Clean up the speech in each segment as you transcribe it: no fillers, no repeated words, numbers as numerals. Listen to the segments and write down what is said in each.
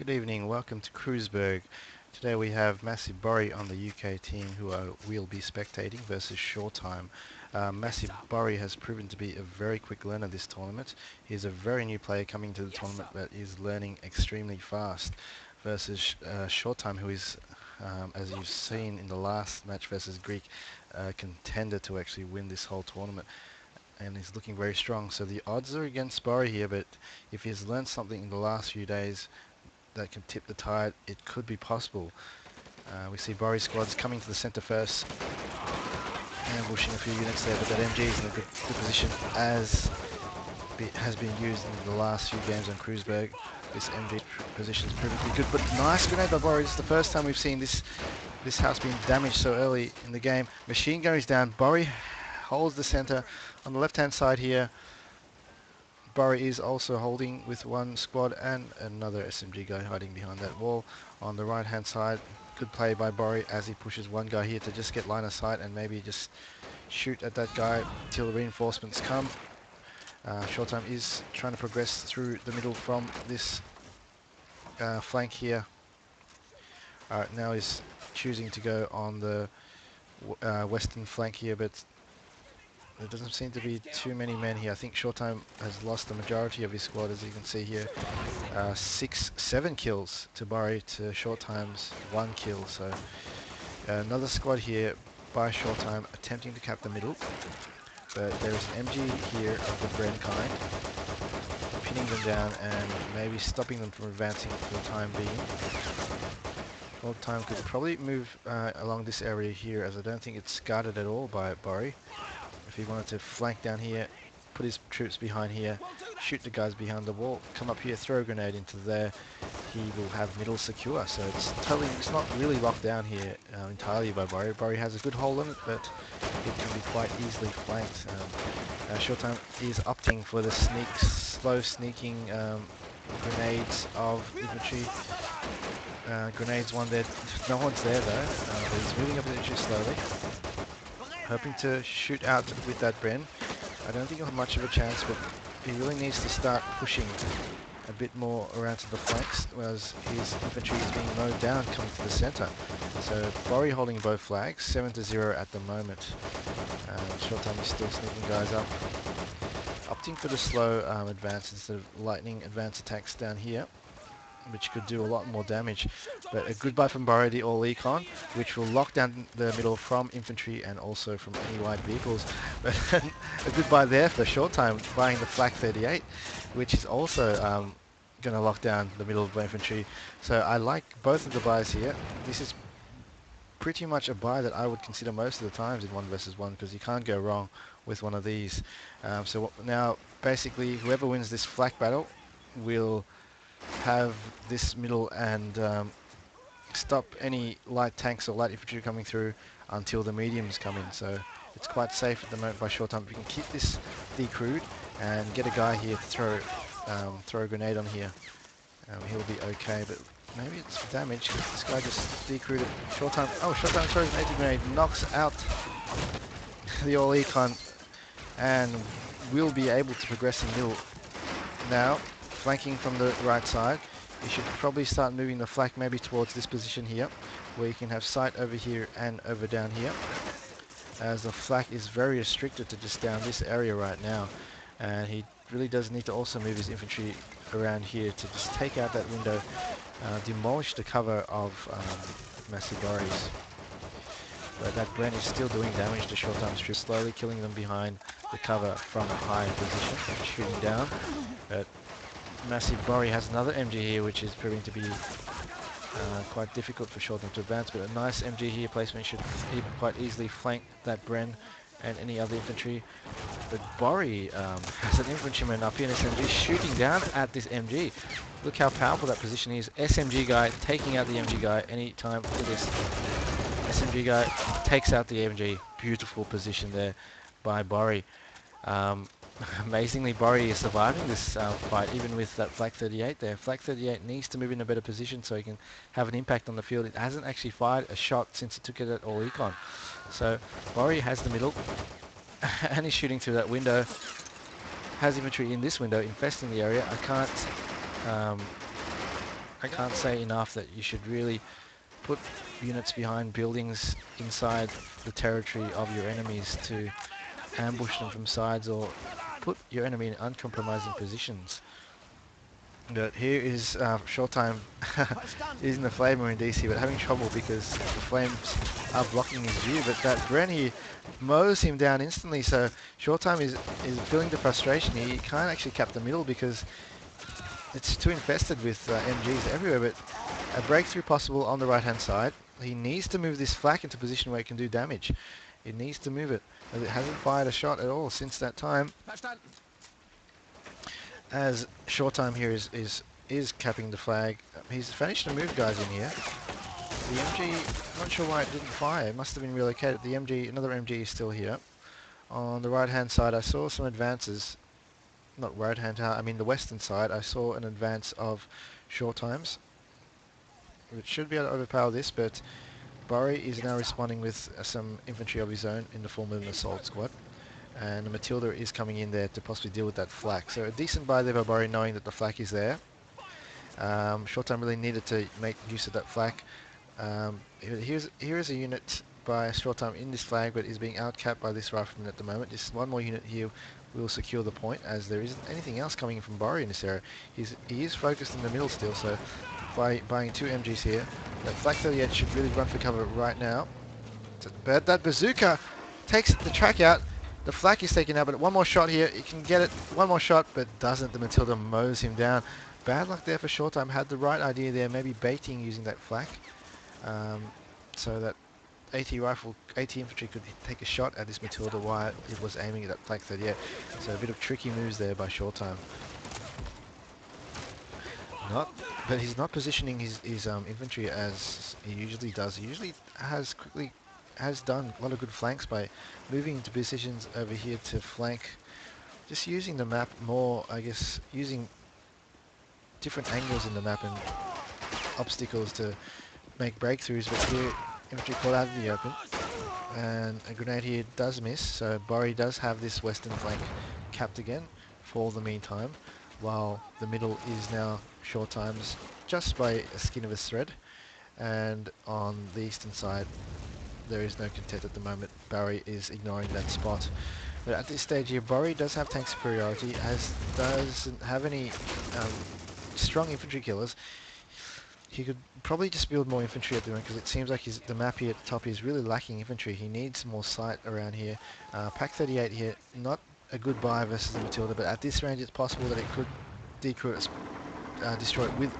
Good evening, welcome to Kreuzberg. Today we have Massive Borry on the UK team who will be spectating versus Shortime. Massive Borry has proven to be a very quick learner this tournament. He's a very new player coming to the tournament but is learning extremely fast versus Shortime, who is, as you've seen in the last match versus Greek, a contender to actually win this whole tournament, and he's looking very strong. So the odds are against Borry here, but if he's learned something in the last few days that can tip the tide, it could be possible. We see Borry's squads coming to the centre first, ambushing a few units there, but that MG is in a good position, as has been used in the last few games on Kreuzberg. This MG position is proving to be good, but nice grenade by Borry. It's the first time we've seen this house being damaged so early in the game. Machine gun is down. Borry holds the centre. On the left-hand side here, Borry is also holding with one squad and another SMG guy hiding behind that wall. On the right hand side, good play by Borry as he pushes one guy here to just get line of sight and maybe just shoot at that guy till reinforcements come. Shortime is trying to progress through the middle from this flank here. Now he's choosing to go on the western flank here, but there doesn't seem to be too many men here. I think Shortime has lost the majority of his squad, as you can see here. 7 kills to Borry to Shortime's 1 kill. So another squad here by Shortime attempting to cap the middle. But there is an MG here of the Bren kind, pinning them down and maybe stopping them from advancing for the time being. Shortime could probably move along this area here, as I don't think it's guarded at all by Borry. If he wanted to flank down here, put his troops behind here, shoot the guys behind the wall, come up here, throw a grenade into there, he will have middle secure. So it's not really locked down here entirely by Borry. Borry has a good hold on it, but it can be quite easily flanked. Shortime is opting for the slow sneaking grenades of infantry. Grenades one there, no one's there though, but he's moving up the infantry slowly, hoping to shoot out with that Bren. I don't think he'll have much of a chance, but he really needs to start pushing a bit more around to the flanks, whereas his infantry is being mowed down coming to the centre. So Borry holding both flags, 7-0 at the moment. Shortime is still sneaking guys up, opting for the slow advance instead of lightning advance attacks down here, which could do a lot more damage. But a goodbye from Borry, the all econ, which will lock down the middle from infantry and also from any light vehicles. But a goodbye there for Shortime, buying the Flak 38, which is also going to lock down the middle of the infantry. So I like both of the buys here. This is pretty much a buy that I would consider most of the times in 1 versus 1, because you can't go wrong with one of these. So now basically whoever wins this Flak battle will have this middle and stop any light tanks or light infantry coming through until the mediums come in. So it's quite safe at the moment by Shortime. We can keep this decrewed and get a guy here to throw a grenade on here. He'll be okay, but maybe it's damage because this guy just decrewed it. Shortime throws an anti-grenade, knocks out the all econ, and will be able to progress in middle now. Flanking from the right side, you should probably start moving the flak maybe towards this position here, where you can have sight over here and over down here, as the flak is very restricted to just down this area right now, and he really does need to also move his infantry around here to just take out that window, demolish the cover of Massive Borry's. But that Bren is still doing damage to Shortime's troops, slowly killing them behind the cover from a high position, shooting down. But Massive Borry has another MG here, which is proving to be quite difficult for Shortime to advance, but a nice MG here placement should quite easily flank that Bren and any other infantry. But Borry has an infantryman up here in SMG shooting down at this MG. Look how powerful that position is. SMG guy taking out the MG guy anytime for this. SMG guy takes out the MG. Beautiful position there by Borry. Amazingly, Borry is surviving this fight, even with that Flak 38 there. Flak 38 needs to move in a better position so he can have an impact on the field. It hasn't actually fired a shot since he took it at all econ. So Borry has the middle, and he's shooting through that window. Has infantry in this window infesting the area. I can't I can't say enough that you should really put units behind buildings inside the territory of your enemies to ambush them from sides or put your enemy in uncompromising positions. But here is Shortime using the Flamer in DC, but having trouble because the flames are blocking his view. But that Bren here mows him down instantly, so Shortime is feeling the frustration. He can't actually cap the middle because it's too infested with MGs everywhere. But a breakthrough possible on the right-hand side. He needs to move this flak into a position where he can do damage. It needs to move it, as it hasn't fired a shot at all since that time. As Shortime here is capping the flag. He's managed to move guys in here. The MG, I'm not sure why it didn't fire. It must have been relocated. The MG, another MG is still here. On the right-hand side, I saw some advances. Not right-hand, I mean the western side. I saw an advance of Shortime's. It should be able to overpower this, but borry is now responding with some infantry of his own in the form of an assault squad. And Matilda is coming in there to possibly deal with that flak. So a decent buy there by borry, knowing that the flak is there. Shortime really needed to make use of that flak. Here is a unit by Shortime in this flag, but is being outcapped by this rifleman at the moment. Just one more unit here will secure the point, as there isn't anything else coming in from borry in this area. He is focused in the middle still, so by buying 2 MGs here, that flak 38 should really run for cover right now. But that bazooka takes the track out. The flak is taken out, but one more shot here. He can get it. One more shot, but doesn't. The Matilda mows him down. Bad luck there for Shortime. Had the right idea there, maybe baiting using that flak. So that AT infantry could take a shot at this Matilda while it was aiming at that flak 38. So a bit of tricky moves there by Shortime. But he's not positioning his infantry as he usually does. He usually has done a lot of good flanks by moving into positions over here to flank, just using the map more, I guess, using different angles in the map and obstacles to make breakthroughs. But here, infantry caught out of the open, and a grenade here does miss, so borry does have this western flank capped again for the meantime, while the middle is now Shortime's just by a skin of a thread. And on the eastern side, there is no content at the moment. borry is ignoring that spot. But at this stage here, borry does have tank superiority, doesn't have any strong infantry killers. He could probably just build more infantry at the moment, because it seems like the map here at the top is really lacking infantry. He needs more sight around here. Pack 38 here, not a good buy versus the Matilda, but at this range it's possible that it could destroy it with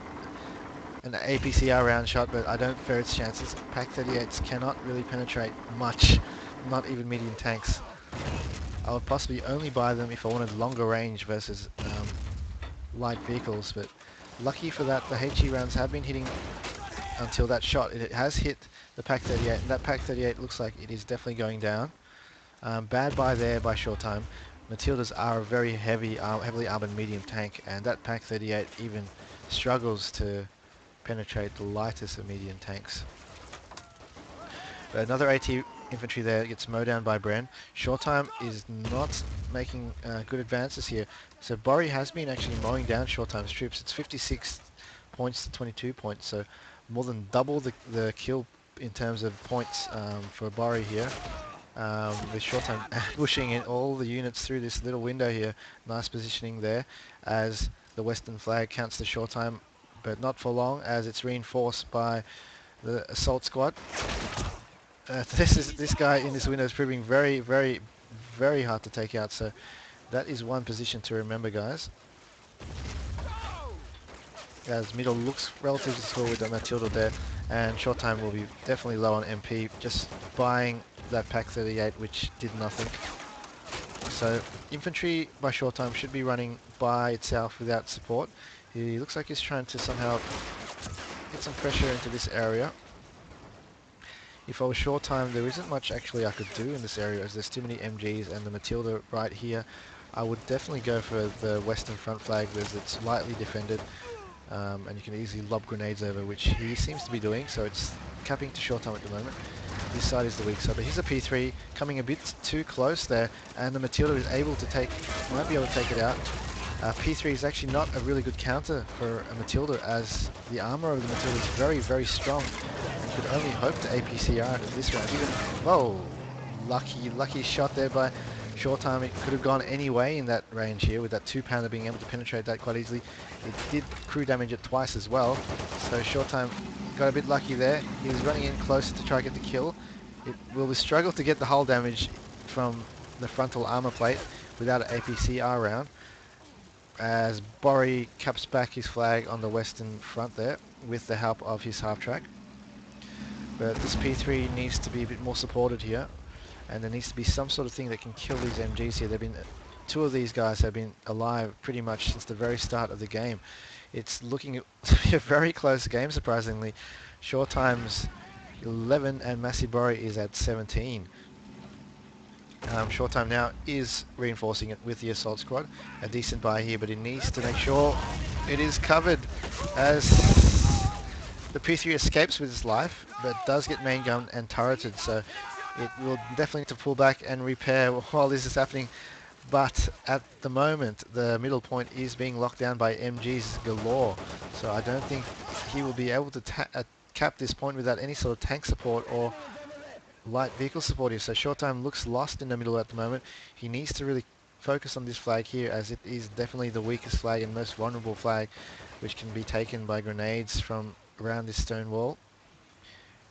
an APCR round shot, but I don't fear its chances. Pack 38s cannot really penetrate much, not even medium tanks. I would possibly only buy them if I wanted longer range versus light vehicles, but lucky for that, the HE rounds have been hitting until that shot. It has hit the Pack 38, and that Pack 38 looks like it is definitely going down. Bad buy there by Shortime. Matildas are a very heavily armored medium tank, and that Pack 38 even struggles to penetrate the lightest of medium tanks. But another AT infantry there gets mowed down by Bren. Shortime is not making good advances here. So borry has been actually mowing down Shortime's troops. It's 56 points to 22 points, so more than double the kill in terms of points for borry here. With Shortime pushing in all the units through this little window here. Nice positioning there as the western flag counts the Shortime, but not for long, as it's reinforced by the assault squad. This guy in this window is proving very, very, very hard to take out, so that is one position to remember, guys. As middle looks relatively secure with the Matilda there, and Shortime will be definitely low on MP, just buying that Pack 38, which did nothing. So infantry by Shortime should be running by itself without support. He looks like he's trying to somehow get some pressure into this area. If I was Shortime, there isn't much actually I could do in this area, as there's too many MGs and the Matilda right here. I would definitely go for the western front flag, because it's lightly defended, and you can easily lob grenades over, which he seems to be doing, so it's capping to Shortime at the moment. This side is the weak side, but here's a P3 coming a bit too close there, and the Matilda is able to might be able to take it out. P3 is actually not a really good counter for a Matilda, as the armor of the Matilda is very, very strong, and could only hope to APCR it this round. Even, whoa, lucky shot there by Shortime. It could have gone any way in that range here, with that 2-pounder being able to penetrate that quite easily. It did crew damage it twice as well, so Shortime got a bit lucky there. He was running in close to try to get the kill. It will struggle to get the hull damage from the frontal armor plate without an APCR round, as Borry caps back his flag on the western front there with the help of his half-track. But this P3 needs to be a bit more supported here, and there needs to be some sort of thing that can kill these MGs here. Two of these guys have been alive pretty much since the very start of the game. It's looking to be a very close game, surprisingly. Short time's 11 and Massey Borry is at 17. Short time now is reinforcing it with the assault squad. A decent buy here, but it needs to make sure it is covered, as the P3 escapes with his life, but does get main gun and turreted, so it will definitely need to pull back and repair while this is happening. But at the moment, the middle point is being locked down by MGs galore, so I don't think he will be able to cap this point without any sort of tank support or light vehicle support here. So Shortime looks lost in the middle at the moment. He needs to really focus on this flag here, as it is definitely the weakest flag and most vulnerable flag, which can be taken by grenades from around this stone wall.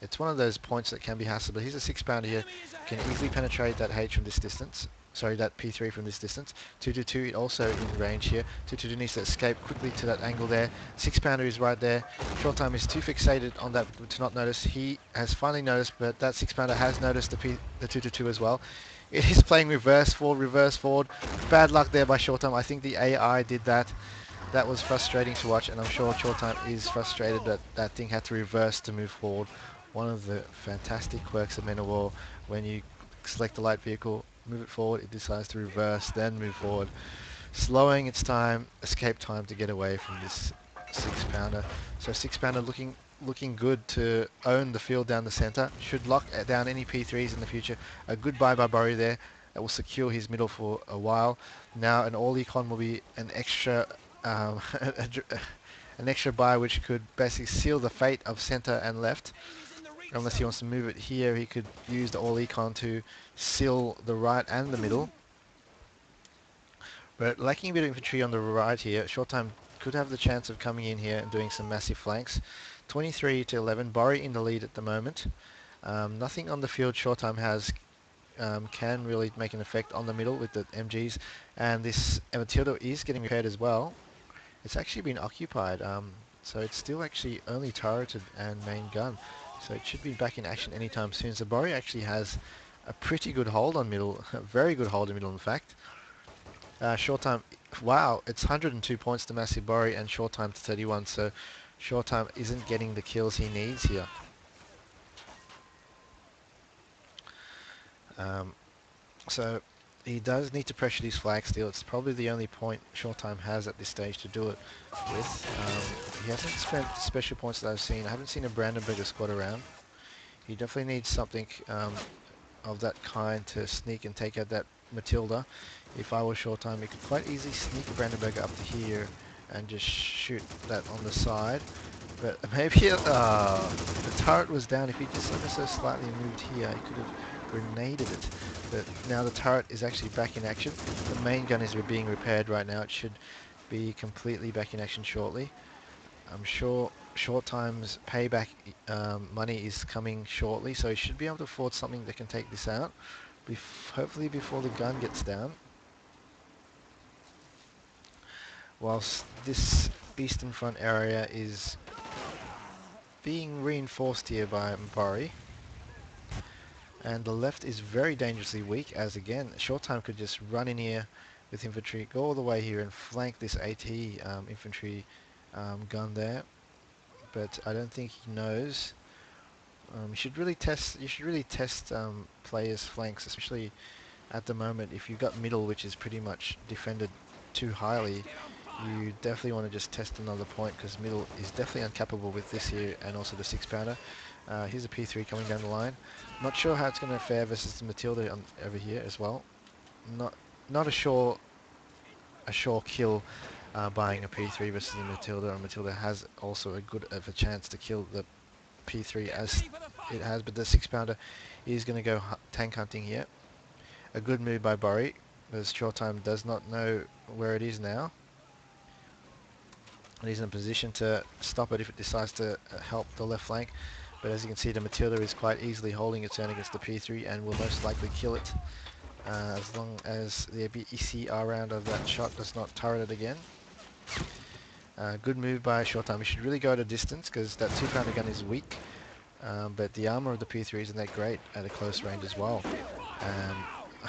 It's one of those points that can be hassled, but here's a 6-pounder here, can easily penetrate that H from this distance. Sorry, that P3 from this distance. 222 also in range here. 222 needs to escape quickly to that angle there. 6-pounder is right there. Short time is too fixated on that to not notice. He has finally noticed, but that 6-pounder has noticed the 222 as well. It is playing reverse forward. Bad luck there by Short time. I think the AI did that. That was frustrating to watch, and I'm sure Short time is frustrated that that thing had to reverse to move forward. One of the fantastic quirks of Men of War, when you select a light vehicle, move it forward, it decides to reverse, then move forward, slowing its time, escape time, to get away from this 6-pounder. So 6-pounder looking good to own the field down the center. Should lock down any P3s in the future. A good buy by Borry there. That will secure his middle for a while. Now an all econ will be an extra an extra buy, which could basically seal the fate of center and left. Unless he wants to move it here, he could use the all econ to seal the right and the middle. But lacking a bit of infantry on the right here, Short time could have the chance of coming in here and doing some massive flanks. 23 to 11, Borry in the lead at the moment. Nothing on the field Short time has can really make an effect on the middle with the MGs, and this Matilda is getting repaired as well. It's actually been occupied, so it's still actually only turreted and main gun. So it should be back in action anytime soon. So Borry actually has a pretty good hold on middle, a very good hold in middle in fact. Short time, wow, it's 102 points to Massive Borry and short time to 31, so short time isn't getting the kills he needs here. So he does need to pressure these flags still. It's probably the only point short time has at this stage to do it with. He hasn't spent special points that I've seen. I haven't seen a Brandenburger squad around. He definitely needs something of that kind to sneak and take out that Matilda. If I was short time, he could quite easily sneak a Brandenburger up to here and just shoot that on the side. But maybe the turret was down. If he just ever so slightly moved here, he could have grenaded it. But now the turret is actually back in action. The main gun is being repaired right now. It should be completely back in action shortly. I'm sure short time's payback money is coming shortly, so he should be able to afford something that can take this out, hopefully before the gun gets down. Whilst this eastern front area is being reinforced here by Borry, and the left is very dangerously weak, as again short time could just run in here with infantry, go all the way here and flank this AT infantry gun there. But I don't think he knows. You should really test players' flanks, especially at the moment. If you've got middle, which is pretty much defended too highly, you definitely want to just test another point, because middle is definitely uncappable with this here and also the 6-pounder. Here's a P3 coming down the line. Not sure how it's going to fare versus the Matilda over here as well. Not a sure a sure kill buying a P3 versus the Matilda, and Matilda has also a good of a chance to kill the P3 as it has, but the 6-pounder is going to go tank hunting here. A good move by Borry, as Shortime does not know where it is now. And he's in a position to stop it if it decides to help the left flank. But as you can see, the Matilda is quite easily holding its own against the P3 and will most likely kill it as long as the ECR round of that shot does not turret it again. Good move by Shortime. We should really go at a distance because that 2-pounder gun is weak. But the armor of the P3 isn't that great at a close range as well.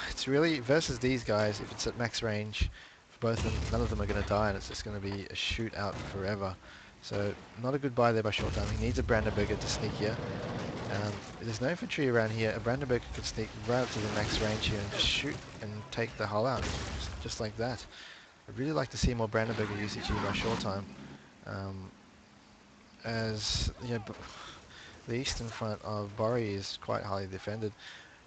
It's really, versus these guys, if it's at max range, for both of them, none of them are going to die, and it's just going to be a shootout forever. So, not a good buy there by Shortime. He needs a Brandenburger to sneak here. There's no infantry around here. A Brandenburger could sneak right up to the max range here and just shoot and take the hull out, just like that. I'd really like to see more Brandenburger usage here by Shortime. As, you know, the eastern front of Borry is quite highly defended.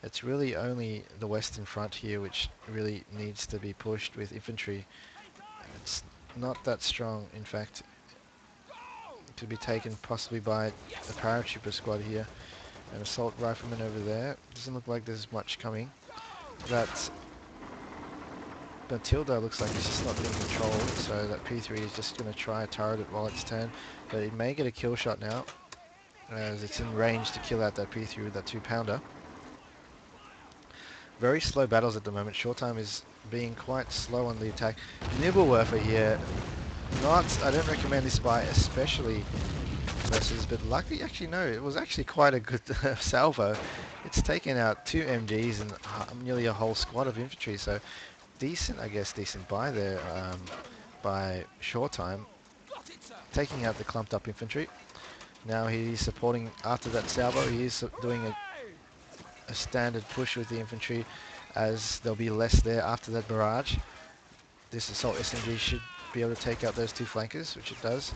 It's really only the western front here which really needs to be pushed with infantry. It's not that strong, in fact. It could be taken possibly by a paratrooper squad here. An assault rifleman over there. Doesn't look like there's much coming. That Matilda looks like it's just not being controlled, so that P3 is just going to try a turret it while it's turned. But it may get a kill shot now, as it's in range to kill out that P3 with that 2-pounder. Very slow battles at the moment. Shortime is being quite slow on the attack. Nibblewerfer here. I don't recommend this buy, especially versus, but luckily, actually no, it was actually quite a good salvo. It's taken out 2 MGs and nearly a whole squad of infantry, so decent, I guess, decent buy there by Shortime. Taking out the clumped up infantry. Now he's supporting, after that salvo, he is doing a standard push with the infantry, as there'll be less there after that barrage. This assault SMG should be able to take out those 2 flankers, which it does.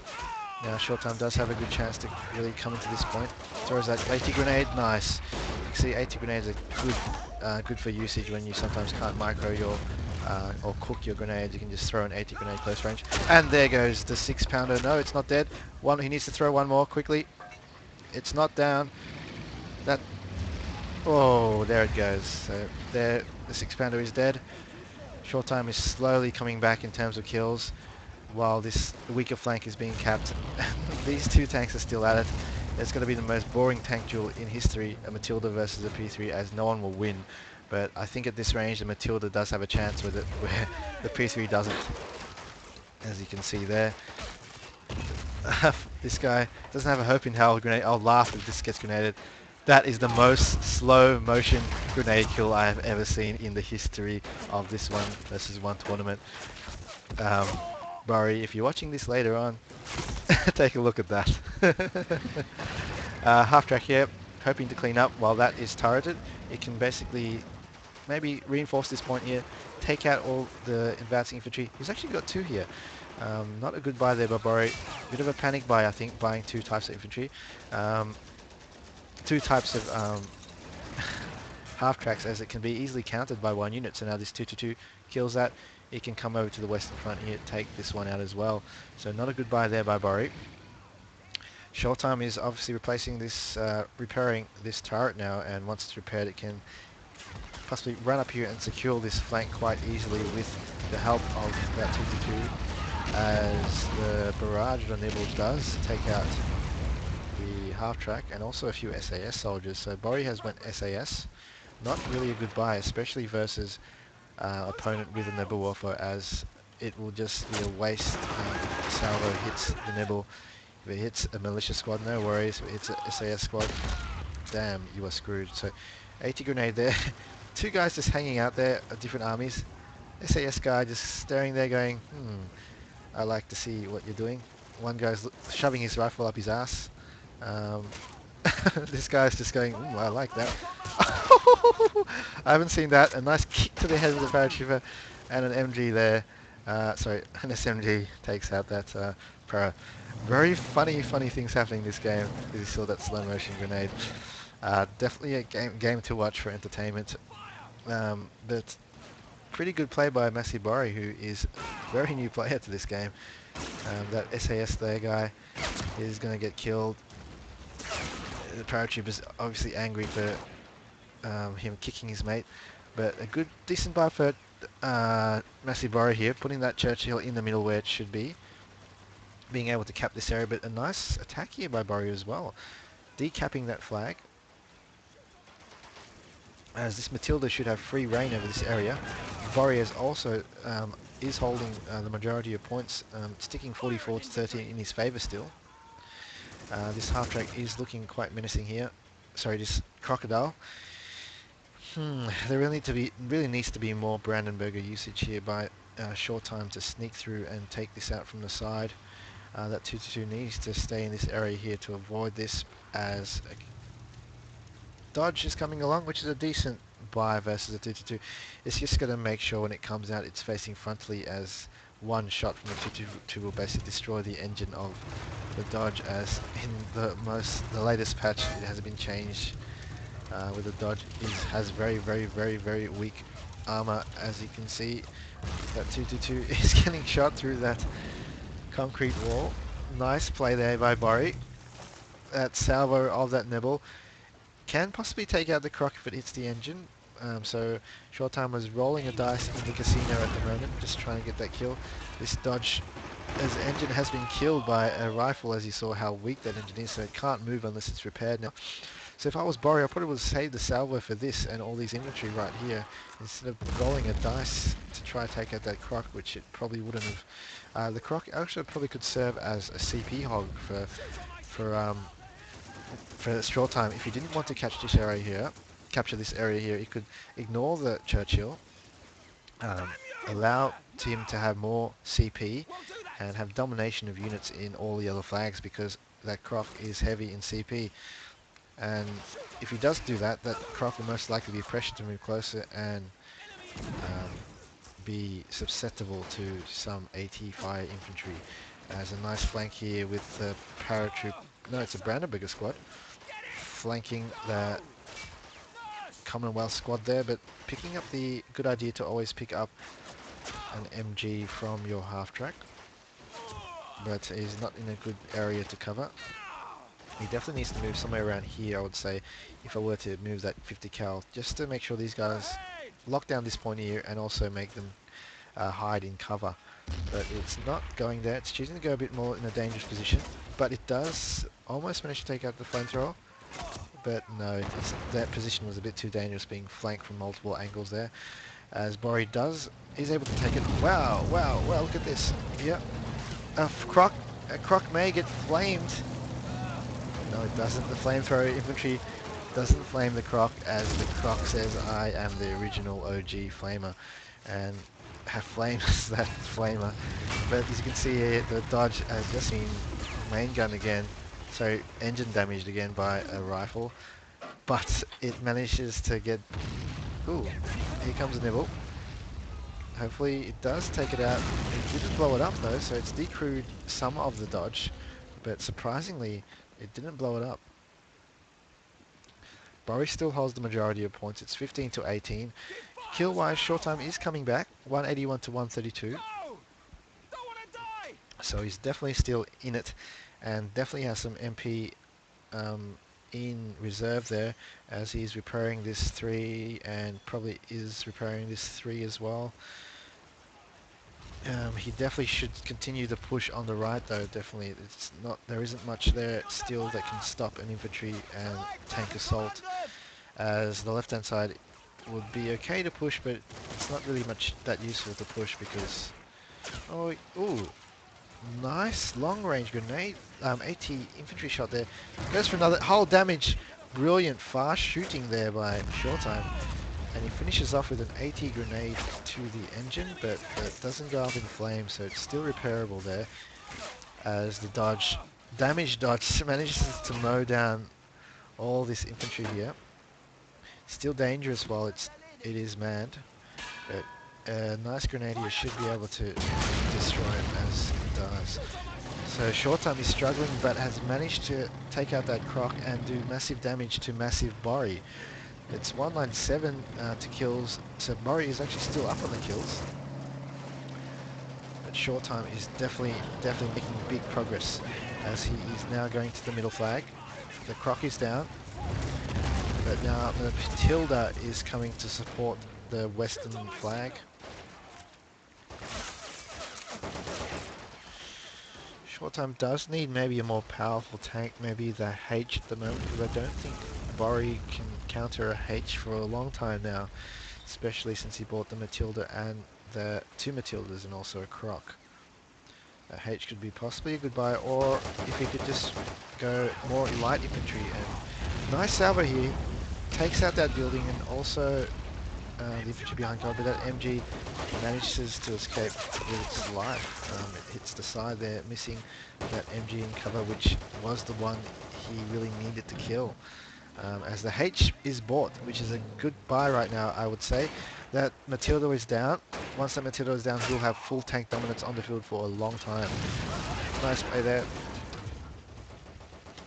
Now Shortime does have a good chance to really come into this point. Throws that AT grenade, nice. You can see AT grenades are good for usage when you sometimes can't micro your or cook your grenades. You can just throw an AT grenade close range. And there goes the 6-pounder. No, it's not dead. He needs to throw one more quickly. It's not down. Oh, there it goes. So there, the 6-pounder is dead. Shortime is slowly coming back in terms of kills, while this weaker flank is being capped. These 2 tanks are still at it. It's going to be the most boring tank duel in history, a Matilda versus a P3, as no one will win. But I think at this range, the Matilda does have a chance with it, where the P3 doesn't. As you can see there. This guy doesn't have a hope in hell. Grenade. I'll laugh if this gets grenaded. That is the most slow motion grenade kill I have ever seen in the history of this 1 versus 1 tournament. Borry, if you're watching this later on, take a look at that. Half track here, hoping to clean up while that is turreted. It can basically maybe reinforce this point here, take out all the advancing infantry. He's actually got 2 here. Not a good buy there by Borry. Bit of a panic buy, I think, buying 2 types of infantry. 2 types of half tracks, as it can be easily countered by 1 unit. So now this 2-2 kills that. It can come over to the western front here, take this one out as well. So not a good buy there by Borry. Shortime is obviously replacing this, repairing this turret now, and once it's repaired, it can possibly run up here and secure this flank quite easily with the help of that 2-2, as the barrage of the Nibble does take out the half track and also a few SAS soldiers. So Borry has went SAS. Not really a good buy, especially versus opponent with a Nebelwerfer, as it will just be a waste if the salvo hits the Nebel. If it hits a militia squad, no worries. If it hits a SAS squad, damn, you are screwed. So 80 grenade there. 2 guys just hanging out there of different armies. SAS guy just staring there going, I like to see what you're doing. One guy's shoving his rifle up his ass. This guy's just going, I like that. I haven't seen that. A nice kick to the head of the paratrooper and an MG there. Sorry, an SMG takes out that para. Very funny things happening in this game. You saw that slow motion grenade. Definitely a game to watch for entertainment. But pretty good play by Massive Borry, who is a very new player to this game. That SAS there guy is going to get killed. The paratrooper's obviously angry for him kicking his mate, but a good, decent buy for Massive Borry here, putting that Churchill in the middle where it should be, being able to cap this area, but a nice attack here by Borry as well, decapping that flag, as this Matilda should have free reign over this area. Borry is also is holding the majority of points, sticking 44 to 13 in his favour still. This half track is looking quite menacing here. Sorry, this crocodile. There really needs to be more Brandenburger usage here by Shortime to sneak through and take this out from the side. That 222 needs to stay in this area here to avoid this, as a dodge is coming along, which is a decent buy versus a 222. It's just going to make sure when it comes out it's facing frontally, as one shot from the 222 will basically destroy the engine of the Dodge, as in the latest patch it has been changed where the Dodge has very weak armor. As you can see, that 222 is getting shot through that concrete wall. Nice play there by Borry. That salvo of that nibble can possibly take out the croc if it hits the engine. So Shortime was rolling a dice in the casino at the moment, just trying to get that kill. This Dodge, as the engine has been killed by a rifle, as you saw how weak that engine is, so it can't move unless it's repaired now. So if I was Borry, I probably would save the salvo for this and all these infantry right here, instead of rolling a dice to try to take out that croc, which it probably wouldn't have. The croc actually probably could serve as a CP hog for Shortime. If he didn't want to capture this area here, he could ignore the Churchill, allow him to have more CP and have domination of units in all the other flags, because that croc is heavy in CP. And if he does do that, that croc will most likely be pressured to move closer and be susceptible to some AT fire infantry. As a nice flank here with the paratroop, no, it's a Brandenburger squad, flanking the Commonwealth squad there, but picking up the good idea to always pick up an MG from your half track, but he's not in a good area to cover. He definitely needs to move somewhere around here, I would say, if I were to move that 50 cal, just to make sure these guys lock down this point here and also make them hide in cover. But it's not going there, it's choosing to go a bit more in a dangerous position, but it does almost manage to take out the flamethrower. But no, that position was a bit too dangerous, being flanked from multiple angles there. As Borry is able to take it. Wow, look at this. Yep. A croc may get flamed. No, it doesn't. The flamethrower infantry doesn't flame the croc, as the croc says, I am the original OG flamer, and have flames that flamer. But as you can see here, the Dodge has just been main gun again. So engine damaged again by a rifle, but it manages to get... Ooh, here comes a nibble. Hopefully it does take it out. It didn't blow it up though, so it's decrewed some of the Dodge, but surprisingly it didn't blow it up. Borry still holds the majority of points. It's 15 to 18. Kill-wise, Shortime is coming back, 181 to 132. So he's definitely still in it, and definitely has some MP in reserve there, as he's repairing this 3 and probably is repairing this 3 as well. He definitely should continue the push on the right though. Definitely, there isn't much there still that can stop an infantry and tank assault, as the left hand side would be okay to push, but it's not really much that useful to push, because ooh, nice long range grenade, AT infantry shot there, goes for another hull damage. Brilliant fast shooting there by Shortime, and he finishes off with an AT grenade to the engine, but it doesn't go up in flames, so it's still repairable there, as the damaged Dodge manages to mow down all this infantry here. Still dangerous while it is manned, but a nice grenadier should be able to destroy it, as it does. So Shortime is struggling, but has managed to take out that croc and do massive damage to Massive Borry. It's 197 to kills, so Borry is actually still up on the kills. But Shortime is definitely making big progress as he is now going to the middle flag. The Croc is down, but now the Matilda is coming to support the western flag. Shortime does need maybe a more powerful tank, maybe the H at the moment, because I don't think Borry can counter a H for a long time now, especially since he bought the Matilda and the two Matildas and also a Croc. A H could be possibly a good buy, or if he could just go more light infantry. And nice salvo here, takes out that building and also the infantry behind cover, but that MG manages to escape with its life. It hits the side there, missing that MG in cover, which was the one he really needed to kill. As the H is bought, which is a good buy right now, I would say. That Matilda is down. Once that Matilda is down, he'll have full tank dominance on the field for a long time. Nice play there.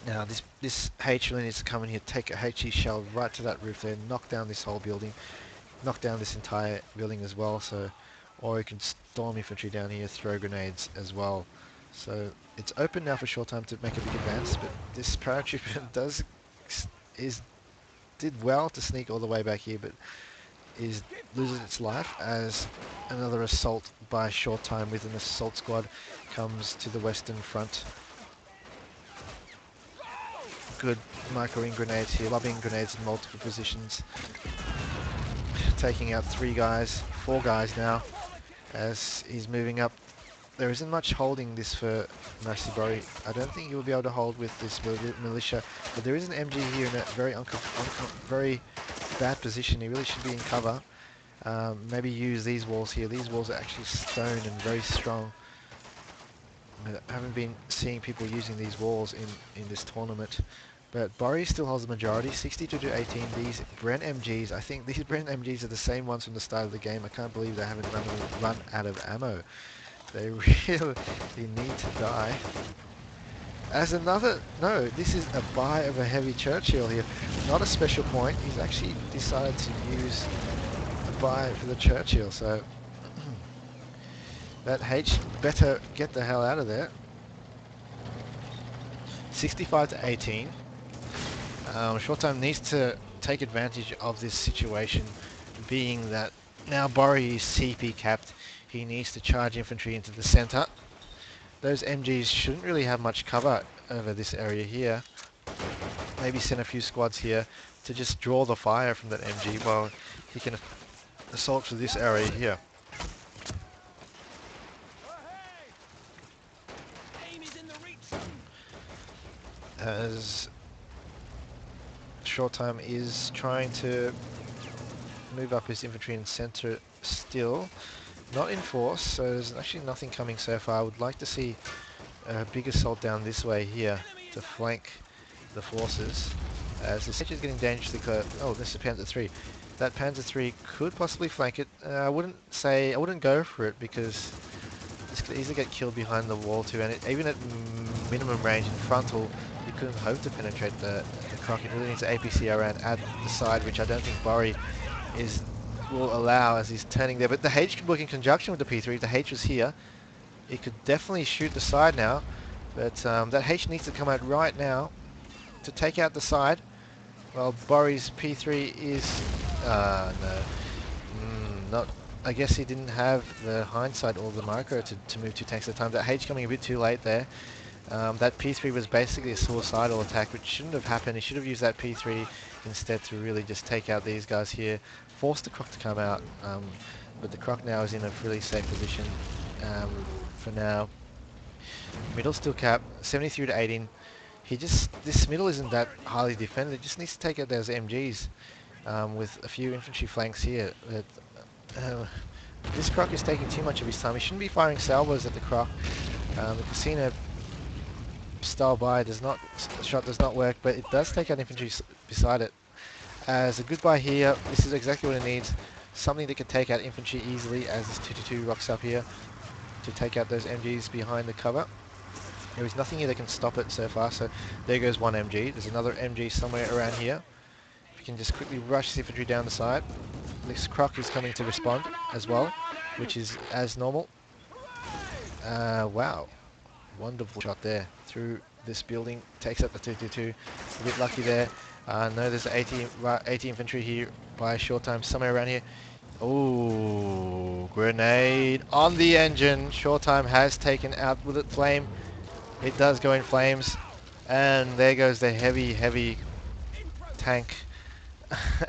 Now this H really needs to come in here, take a HE shell right to that roof there, knock down this whole building, knock down this entire building as well. So, or he can storm infantry down here, throw grenades as well. So it's open now for Shortime to make a big advance, but this paratrooper did well to sneak all the way back here, but loses its life as another assault by Shortime with an assault squad comes to the western front. Good micro-ring grenades here, lobbing grenades in multiple positions, taking out 3 guys, 4 guys now as he's moving up. There isn't much holding this for Mercy Borry. I don't think he'll be able to hold with this militia, but there is an MG here in a very bad position. He really should be in cover. Maybe use these walls here. These walls are actually stone and very strong. I haven't been seeing people using these walls in this tournament. But Borry still holds the majority, 62 to 18. These Brent MGs, I think these Brent MGs are the same ones from the start of the game. I can't believe they haven't run out of ammo. They really need to die. As another, no, this is a buy of a heavy Churchill here. Not a special point. He's actually decided to use a buy for the Churchill. So that H better get the hell out of there. 65 to 18. Shortime needs to take advantage of this situation, being that now Borry is CP capped. He needs to charge infantry into the center. Those MGs shouldn't really have much cover over this area here. Maybe send a few squads here to just draw the fire from that MG while he can assault to this area here. As Shortime is trying to move up his infantry in center still. Not in force, so there's actually nothing coming so far. I would like to see a big assault down this way here to flank the forces. As the siege is getting dangerously close. Oh, this is Panzer 3. That Panzer 3 could possibly flank it. I wouldn't go for it because this could easily get killed behind the wall too, and even at minimum range in frontal, you couldn't hope to penetrate the Croc. It really needs an APC around at the side, which I don't think Borry will allow as he's turning there. But the H could work in conjunction with the P3. If the H was here, it could definitely shoot the side now. But that H needs to come out right now to take out the side. Well, Borry's P3 is... no. Not... I guess he didn't have the hindsight or the micro to move 2 tanks at a time. That H coming a bit too late there. That P3 was basically a suicidal attack, which shouldn't have happened. He should have used that P3 instead to really just take out these guys here. Force the Croc to come out, but the Croc now is in a really safe position for now. Middle still capped, 73 to 18. This middle isn't that highly defended. It just needs to take out those MGs with a few infantry flanks here. This Croc is taking too much of his time. He shouldn't be firing salvos at the Croc. The Casino style buy shot does not work, but it does take out infantry beside it. As a good buy here, this is exactly what it needs. Something that can take out infantry easily as this 222 rocks up here to take out those MGs behind the cover. There is nothing here that can stop it so far, so there goes one MG. There's another MG somewhere around here. If We can just quickly rush his infantry down the side. This Croc is coming to respond as well, which is as normal. Wow, wonderful shot there through this building. Takes out the 222. A bit lucky there. No, there's 80 infantry here by Shortime somewhere around here. Oh, grenade on the engine. Shortime has taken out with it flame. It does go in flames. And there goes the heavy tank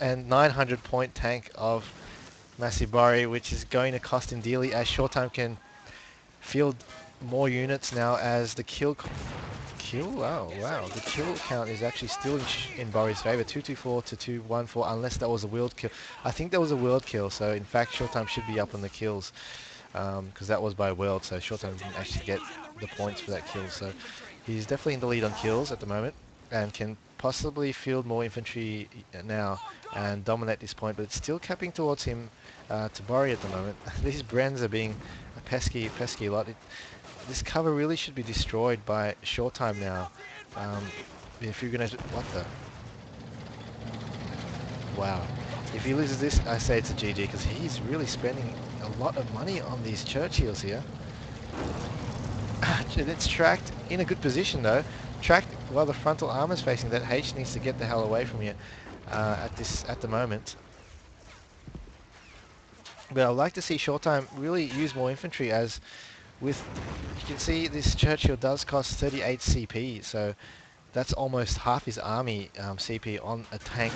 and 900 point tank of Masibari, which is going to cost him dearly as Shortime can field more units now as the kill. Oh wow, the kill count is actually still in Bori's favour, 224 to 214, unless that was a world kill. I think that was a world kill, so in fact Shortime should be up on the kills, because that was by world, so Shortime didn't actually get the points for that kill. So he's definitely in the lead on kills at the moment, and can possibly field more infantry now and dominate this point, but it's still capping towards him to Bori at the moment. These Brens are being a pesky lot. This cover really should be destroyed by Shortime now. If you're gonna, what the? Wow. If he loses this, I say it's a GG, because he's really spending a lot of money on these Churchills here. And it's tracked in a good position though. Tracked while the frontal armor's facing. That H needs to get the hell away from here at the moment. But I'd like to see Shortime really use more infantry, as with, you can see this Churchill does cost 38 CP, so that's almost half his army CP on a tank,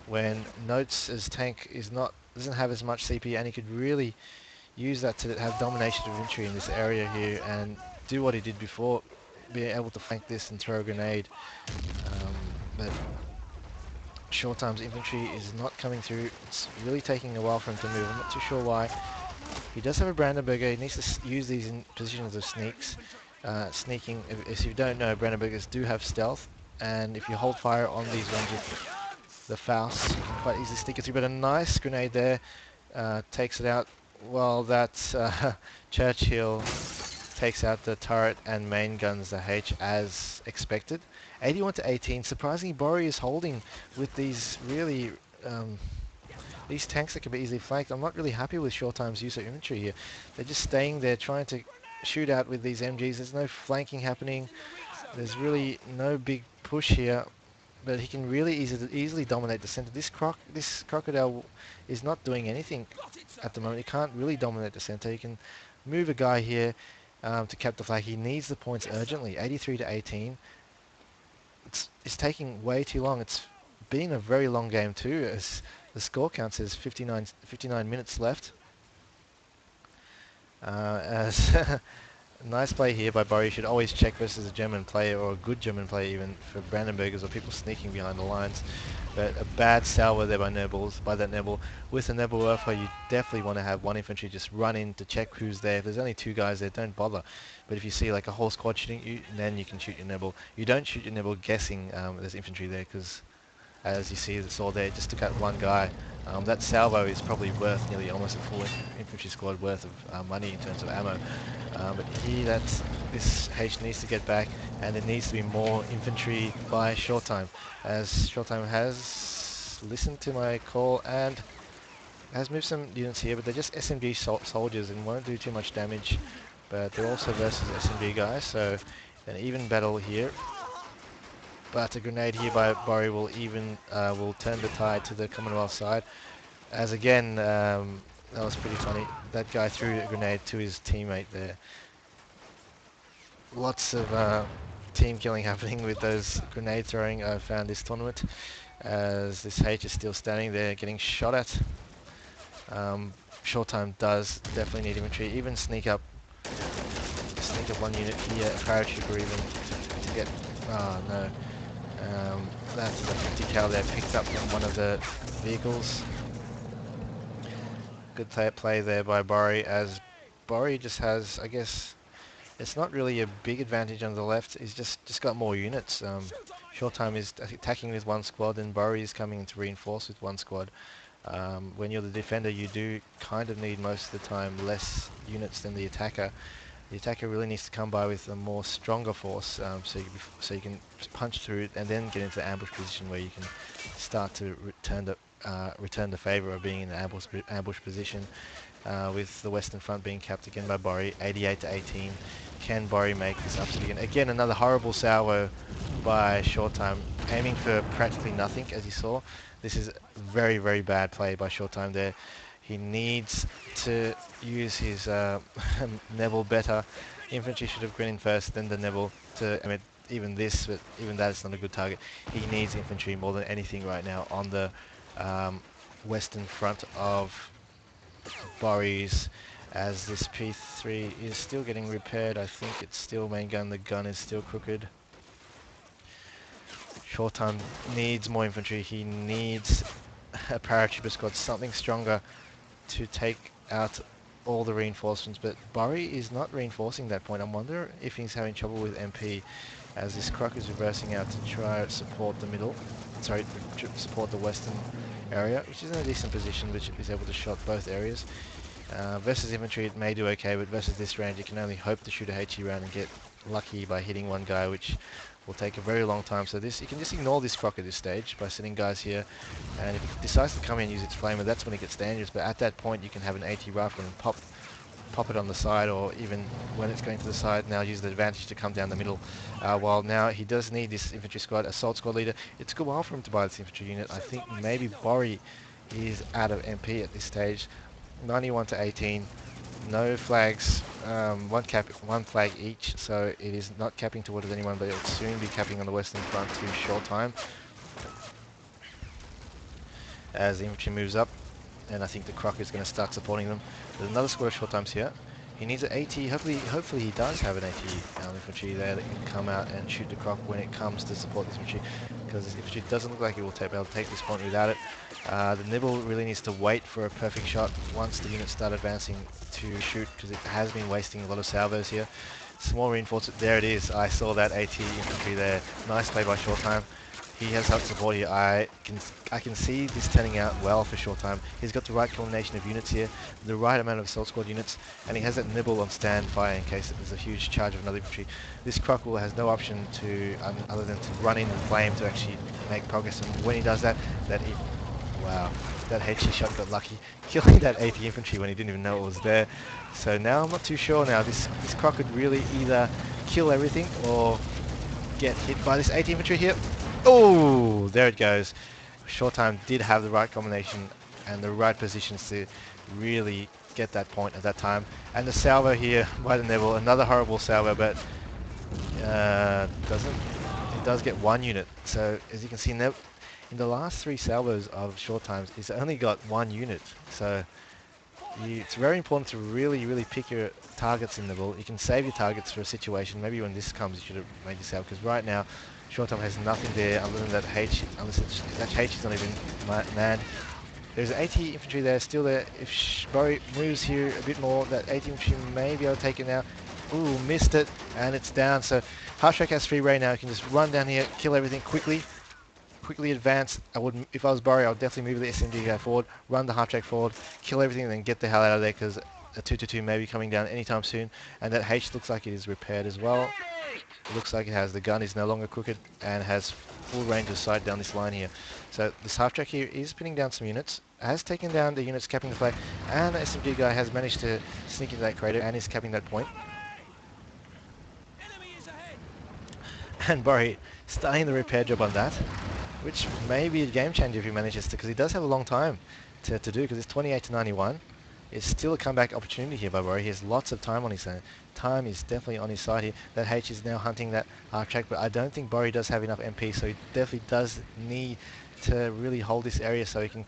when Notes' tank doesn't have as much CP, and he could really use that to have domination of infantry in this area here and do what he did before, be able to flank this and throw a grenade. But Shortime's infantry is not coming through. It's really taking a while for him to move. I'm not too sure why. He does have a Brandenburger. He needs to use these in positions of sneaking. If you don't know, Brandenburgers do have stealth, and if you hold fire on these ones with the Faust, you can quite easily sneak it through. But a nice grenade there takes it out. Well, that Churchill takes out the turret and main guns the H as expected. 81 to 18. Surprisingly, Borry is holding with these really these tanks that can be easily flanked. I'm not really happy with Shortime's use of infantry here. They're just staying there trying to shoot out with these MGs. There's no flanking happening. There's really no big push here, but he can really easily dominate the center. This crocodile is not doing anything at the moment. He can't really dominate the center. He can move a guy here to cap the flag. He needs the points urgently. 83 to 18. It's taking way too long. It's been a very long game too, as the score count says 59 minutes left. As nice play here by Borry. You should always check versus a German player, or a good German player even, for Brandenburgers or people sneaking behind the lines. But a bad salvo there by that Nebel. With a Nebelwerfer, you definitely want to have one infantry just run in to check who's there. If there's only two guys there, don't bother. But if you see like a whole squad shooting you, then you can shoot your Nebel. You don't shoot your Nebel guessing there's infantry there, because as you see, it's all there. It just took out one guy. That salvo is probably worth nearly almost a full infantry squad worth of money in terms of ammo. But here, this H needs to get back, and there needs to be more infantry by Shortime, as Shortime has listened to my call and has moved some units here, but they're just SMG soldiers and won't do too much damage. But they're also versus SMG guys, so an even battle here. But a grenade here by Borry will turn the tide to the Commonwealth side. As again, that was pretty funny. That guy threw a grenade to his teammate there. Lots of team killing happening with those grenade throwing I found this tournament, as this H is still standing there getting shot at. Shortime does definitely need infantry. Even sneak up one unit here, a paratrooper even to get. Oh no. That's a 50 cal there, picked up from one of the vehicles. Good play there by Borry, as Borry just has, I guess, it's not really a big advantage on the left. He's just got more units. Shortime is attacking with one squad, and Borry is coming in to reinforce with one squad. When you're the defender, you do kind of need most of the time less units than the attacker. The attacker really needs to come by with a more stronger force, so you can punch through and then get into the ambush position where you can start to return the favour of being in an ambush position. With the Western Front being capped again by Borry, 88 to 18. Can Borry make this upset again? Again, another horrible salvo by Shortime, aiming for practically nothing, as you saw. This is very, very bad play by Shortime there. He needs to use his Neville better. Infantry should have gone in first, then the Neville to, I mean, even this, but even that is not a good target. He needs infantry more than anything right now on the Western Front of Borry's, as this P3 is still getting repaired. I think it's still main gun. The gun is still crooked. Shortime needs more infantry. He needs a paratrooper squad, something stronger to take out all the reinforcements, but Borry is not reinforcing that point. I wonder if he's having trouble with MP, as this Croc is reversing out to try to support the middle, sorry, support the western area, which is in a decent position, which is able to shot both areas. Versus infantry it may do okay, but versus this range you can only hope to shoot a HE round and get lucky by hitting one guy, which will take a very long time. So this, you can just ignore this Croc at this stage by sending guys here, and if it decides to come in and use its flamer, that's when it gets dangerous. But at that point you can have an AT rifle and pop it on the side, or even when it's going to the side, now use the advantage to come down the middle. While now he does need this infantry squad, assault squad leader. It's a good while for him to buy this infantry unit. I think maybe Borry is out of MP at this stage. 91 to 18, no flags, one flag each, so it is not capping towards anyone, but it will soon be capping on the Western Front to Shortime as the infantry moves up, and I think the Croc is going to start supporting them. There's another squad of Shortimes here. He needs an AT. Hopefully he does have an AT infantry there that can come out and shoot the Croc when it comes to support this infantry, because this infantry doesn't look like it will be able to take this point without it. The Nibble really needs to wait for a perfect shot once the units start advancing to shoot, because it has been wasting a lot of salvos here. Small reinforcement, there it is. I saw that AT infantry there. Nice play by Shortime. He has helped support here. I can see this turning out well for Shortime. He's got the right combination of units here, the right amount of assault squad units, and he has that Nibble on standby in case there's a huge charge of another infantry. This Crockle has no option to other than to run in and flame to actually make progress, and when he does that, wow, that HE shot got lucky, killing that AT infantry when he didn't even know it was there. So now I'm not too sure now. This Croc could really either kill everything or get hit by this AT infantry here. Oh, there it goes. Shortime did have the right combination and the right positions to really get that point at that time. And the salvo here by the Neville, another horrible salvo, but it does get one unit. So as you can see, in the last three salvos of Shortime's, he's only got one unit. So it's very important to really pick your targets in the ball. You can save your targets for a situation. Maybe when this comes, you should have made this out, because right now Shortime has nothing there other than that H, unless that H is not even manned. There's 80 infantry there, still there. If Borry moves here a bit more, that 80 infantry may be able to take it now. Ooh, missed it, and it's down. So Half Track has free reign now. You can just run down here, kill everything quickly advance. If I was Borry, I would definitely move the SMG guy forward, run the Half Track forward, kill everything, and then get the hell out of there, because a 222 may be coming down anytime soon. And that H looks like it is repaired as well. It looks like it has. The gun is no longer crooked and has full range of sight down this line here. So this Half Track here is pinning down some units, has taken down the units capping the flag, and the SMG guy has managed to sneak into that crater and is capping that point. And Borry starting the repair job on that, which may be a game changer if he manages to, because he does have a long time to do, because it's 28 to 91. It's still a comeback opportunity here by Borry. He has lots of time on his own. Time is definitely on his side here. That H is now hunting that Half Track, but I don't think Borry does have enough MP, so he definitely does need to really hold this area so he can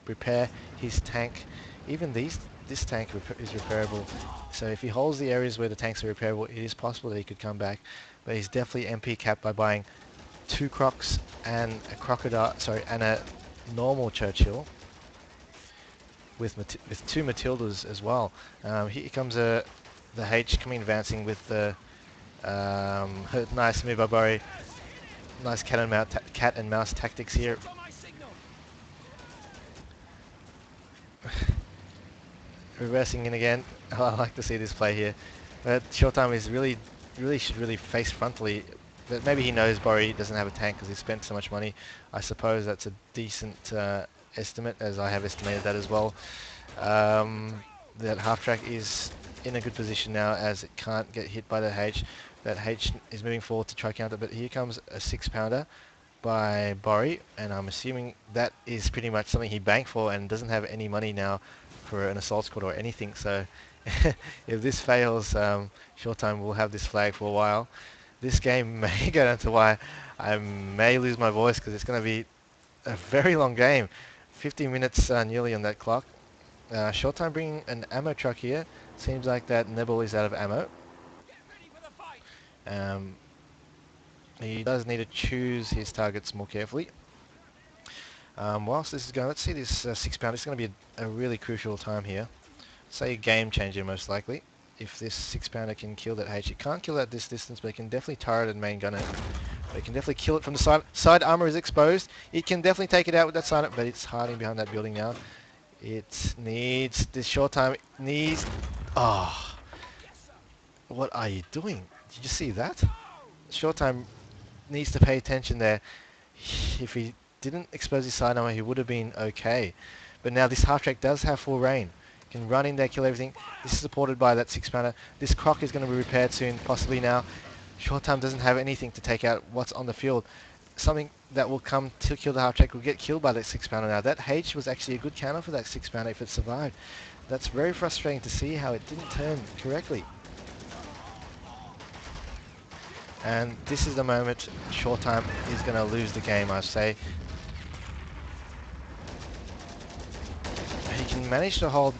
repair his tank. Even this tank is repairable, so if he holds the areas where the tanks are repairable, it is possible that he could come back, but he's definitely MP capped by buying 2 Crocs and a Crocodile, and a normal Churchill with 2 Matildas as well. Here comes the H coming advancing with the nice move by Borry. Nice cat and mouse tactics here. Reversing in again. I like to see this play here. But Shortime is should really face frontally. But maybe he knows Borry doesn't have a tank because he spent so much money. I suppose that's a decent estimate, as I have estimated that as well. That half track is in a good position now as it can't get hit by that H. That H is moving forward to try counter, but here comes a 6-pounder by Borry, and I'm assuming that is pretty much something he banked for and doesn't have any money now for an assault squad or anything. So if this fails, Shortime will have this flag for a while. This game may go down to why I may lose my voice because it's going to be a very long game. 50 minutes nearly on that clock. Shortime bringing an ammo truck here. Seems like that Nibble is out of ammo. Um, he does need to choose his targets more carefully. Whilst this is going, let's see this 6-pounder. It's going to be a really crucial time here. Say a game changer most likely. If this 6-pounder can kill that H. It can't kill it at this distance, but it can definitely turret and main gun it. But it can definitely kill it from the side. Side armor is exposed. It can definitely take it out with that side, but it's hiding behind that building now. It needs, this Shortime needs, oh, what are you doing? Did you see that? Shortime needs to pay attention there. If he didn't expose his side armor, he would have been okay. But now this half track does have full rain. Can run in there, kill everything. This is supported by that 6-pounder. This croc is going to be repaired soon, possibly now. Shortime doesn't have anything to take out what's on the field. Something that will come to kill the half track will get killed by that 6-pounder now. That H was actually a good counter for that 6-pounder if it survived. That's very frustrating to see how it didn't turn correctly. And this is the moment Shortime is going to lose the game, I say. He can manage to hold,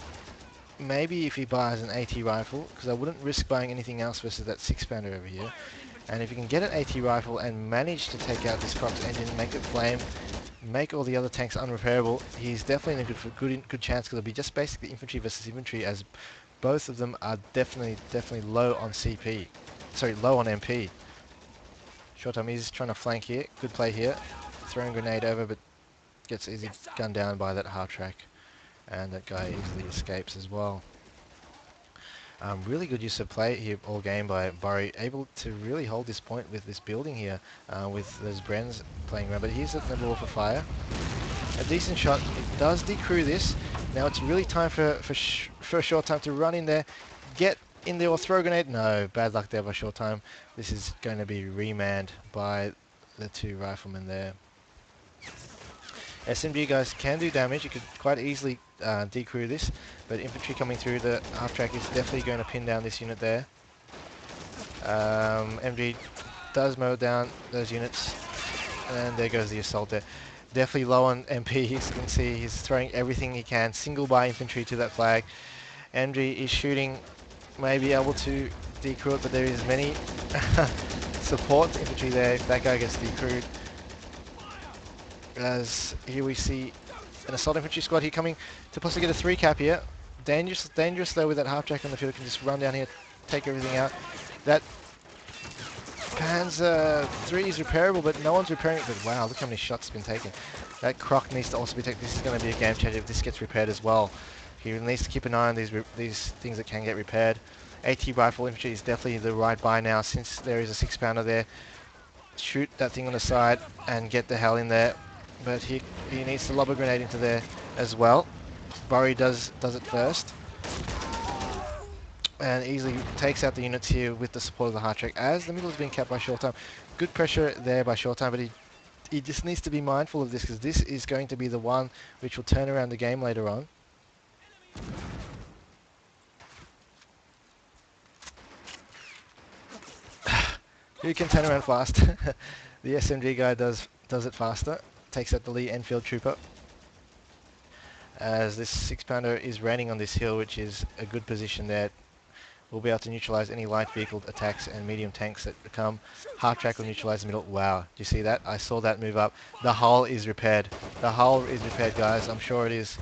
maybe if he buys an AT rifle, because I wouldn't risk buying anything else versus that 6-pounder over here. And if you can get an AT rifle and manage to take out this Croc's engine, make it flame, make all the other tanks unrepairable, he's definitely in a good chance because it'll be just basically infantry versus infantry, as both of them are definitely low on CP. Sorry, low on MP. Shortime is trying to flank here. Good play here. Throwing grenade over, but gets easily gunned down by that hard track. And that guy easily escapes as well. Really good use of play here all game by Borry, able to really hold this point with this building here, with those Brens playing around. But here's the ball for fire. A decent shot. It does decrew this. Now it's really time for Shortime to run in there, get in there or throw a grenade. No, bad luck there by Shortime. This is going to be remanned by the 2 riflemen there. SMG guys can do damage. You could quite easily decrew this, but infantry coming through the half track is definitely going to pin down this unit there. MG does mow down those units, and there goes the assault there. Definitely low on MP, as you can see. He's throwing everything he can, single by infantry to that flag. MG is shooting, may be able to decrew it, but there is many support infantry there. That guy gets decrewed. As here we see an assault infantry squad here coming to possibly get a 3 cap here. Dangerous though with that half track on the field. Can just run down here, take everything out. That Panzer 3 is repairable, but no one's repairing it. But wow, look how many shots have been taken. That Croc needs to also be taken. This is going to be a game changer if this gets repaired as well. He needs to keep an eye on these things that can get repaired. AT rifle infantry is definitely the right buy now, since there is a 6-pounder there. Shoot that thing on the side and get the hell in there. But he needs to lob a grenade into there as well. Borry does it first, and easily takes out the units here with the support of the hard track, as the middle is being kept by Shortime. Good pressure there by Shortime, but he just needs to be mindful of this, because this is going to be the one which will turn around the game later on. Who can turn around fast? The SMG guy does it faster. Takes out the Lee Enfield trooper. As this 6-pounder is raining on this hill, which is a good position there. We'll be able to neutralize any light vehicle attacks and medium tanks that come. Half track will neutralize the middle. Wow, do you see that? I saw that move up. The hull is repaired. The hull is repaired, guys. I'm sure it is.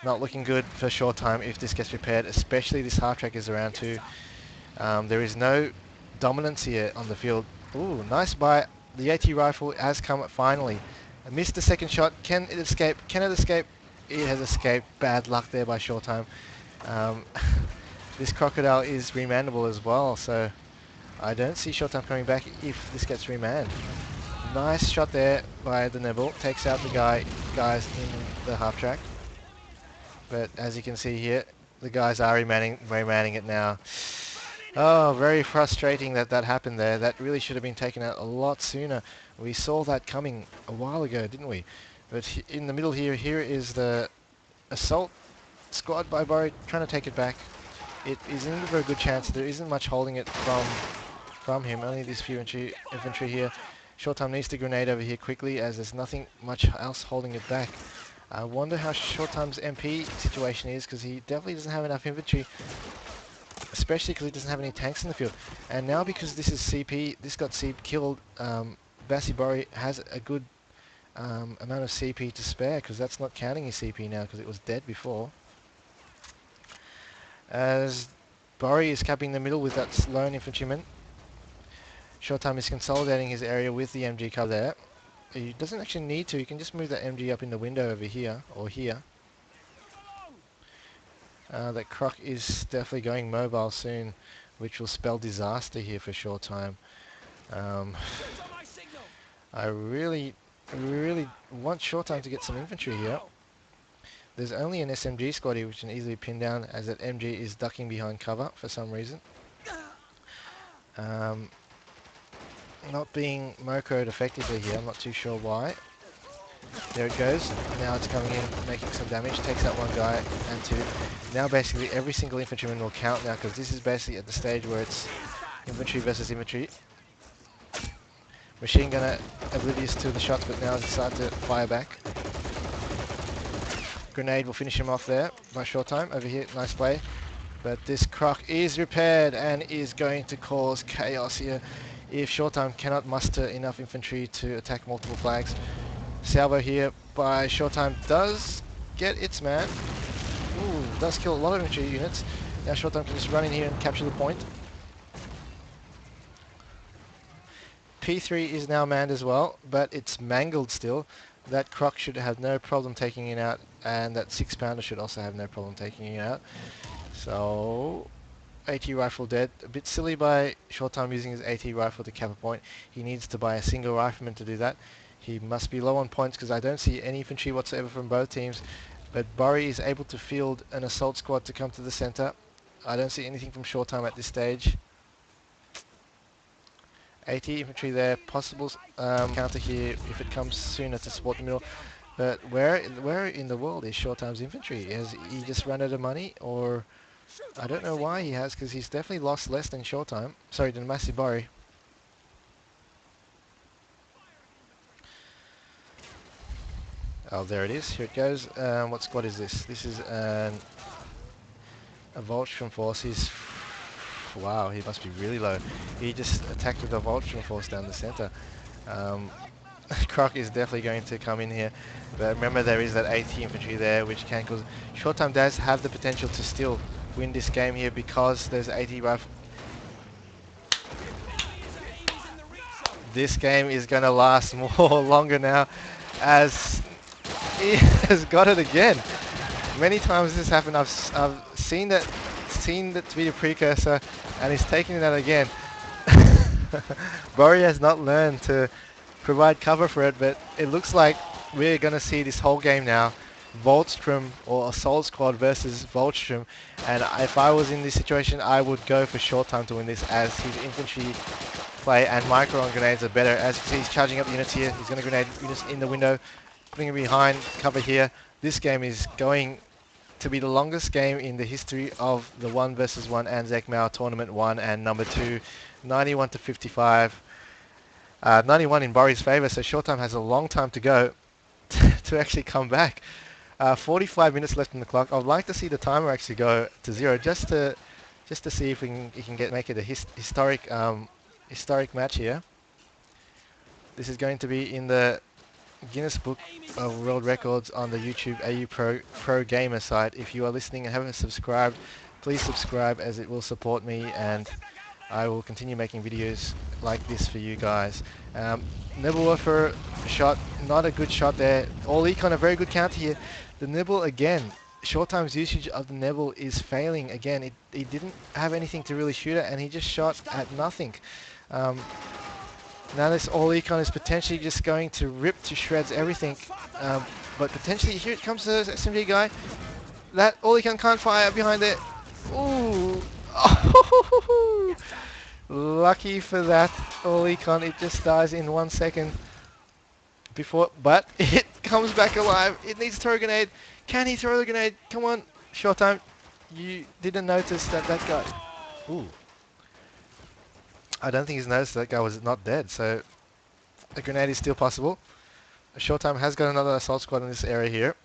Not looking good for Shortime if this gets repaired, especially this half track is around too. There is no dominance here on the field. Ooh, nice buy. The AT rifle has come finally. I missed the second shot. Can it escape? Can it escape? It has escaped. Bad luck there by Shortime. this crocodile is remandable as well, so I don't see Shortime coming back if this gets remanned. Nice shot there by the Nibble. Takes out the guys in the half track. But as you can see here, the guys are remanning it now. Oh, very frustrating that that happened there. That really should have been taken out a lot sooner. We saw that coming a while ago, didn't we? But in the middle here is the assault squad by borry trying to take it back. It isn't a very good chance. There isn't much holding it from him. Only this few infantry here. Shortime needs to grenade over here quickly as there's nothing much else holding it back. I wonder how Shortime's MP situation is because he definitely doesn't have enough infantry, especially because he doesn't have any tanks in the field. And now because this is CP, this got killed, borry has a good amount of CP to spare because that's not counting his CP now because it was dead before. As borry is capping the middle with that lone infantryman. Shortime is consolidating his area with the MG cover there. He doesn't actually need to, he can just move that MG up in the window over here, or here. That croc is definitely going mobile soon, which will spell disaster here for Shortime. I really want Shortime to get some infantry here. There's only an SMG squad here which can easily pin down as that MG is ducking behind cover for some reason. Not being Moko'd effectively here, I'm not too sure why. There it goes. Now it's coming in, making some damage. Takes out one guy and two. Now basically every single infantryman will count now because this is basically at the stage where it's infantry versus infantry. Machine gunner oblivious to the shots, but now decided to fire back. Grenade will finish him off there by Shortime. Over here, nice play. But this croc is repaired and is going to cause chaos here if Shortime cannot muster enough infantry to attack multiple flags. Salvo here by Shortime does get its man. Ooh, does kill a lot of infantry units. Now Shortime can just run in here and capture the point. P3 is now manned as well, but it's mangled still. That croc should have no problem taking it out, and that 6-pounder should also have no problem taking it out. So, AT rifle dead. A bit silly by Shortime using his AT rifle to cap a point. He needs to buy a single rifleman to do that. He must be low on points because I don't see any infantry whatsoever from both teams. But borry is able to field an assault squad to come to the center. I don't see anything from Shortime at this stage. AT infantry there, possible counter here if it comes sooner to support the middle. But where in the world is Shortime's infantry? Has he just run out of money, or I don't know why he has, because he's definitely lost less than Shortime. Sorry, than borry. Oh, there it is. Here it goes. What squad is this? This is a Voltron force. Wow, he must be really low. He just attacked with a Voltron force down the center. Croc is definitely going to come in here, but remember there is that AT infantry there which can cause... Shortime does have the potential to still win this game here because there's AT rifle. This game is going to last longer now as he has got it again. Many times this happened. I've seen that to be a precursor, and he's taking that again. borry has not learned to provide cover for it, but it looks like we're going to see this whole game now, Voltstrom or Assault Squad versus Voltstrom, and if I was in this situation I would go for Shortime to win this, as his infantry play and micro on grenades are better. As you can see, he's charging up units here. He's going to grenade units in the window, putting it behind cover here. This game is going to be the longest game in the history of the 1 versus 1 Anzac Mao Tournament 1 and number 2, 91 to 55. 91 in borry's favour, so Shortime has a long time to go to actually come back. 45 minutes left on the clock. I'd like to see the timer actually go to 0 just to see if he can make it a historic match here. This is going to be in the Guinness Book of World Records on the YouTube AU Pro Gamer site. If you are listening and haven't subscribed, please subscribe, as it will support me and I will continue making videos like this for you guys. Nibblewurfer shot, not a good shot there. All econ, a very good counter here. The Nibble again Shortime's usage of the Nebel is failing again. He didn't have anything to really shoot at, and he just shot at nothing. Um, Now this all econ is potentially just going to rip to shreds everything. But potentially, here it comes to the SMG guy. That all econ can't fire behind it. Ooh. Oh, lucky for that all econ, it just dies in 1 second before, but it comes back alive. It needs to throw a grenade. Can he throw the grenade? Come on, Shortime. You didn't notice that guy. Ooh. I don't think he's noticed that guy was not dead, so a grenade is still possible. Shortime has got another assault squad in this area here.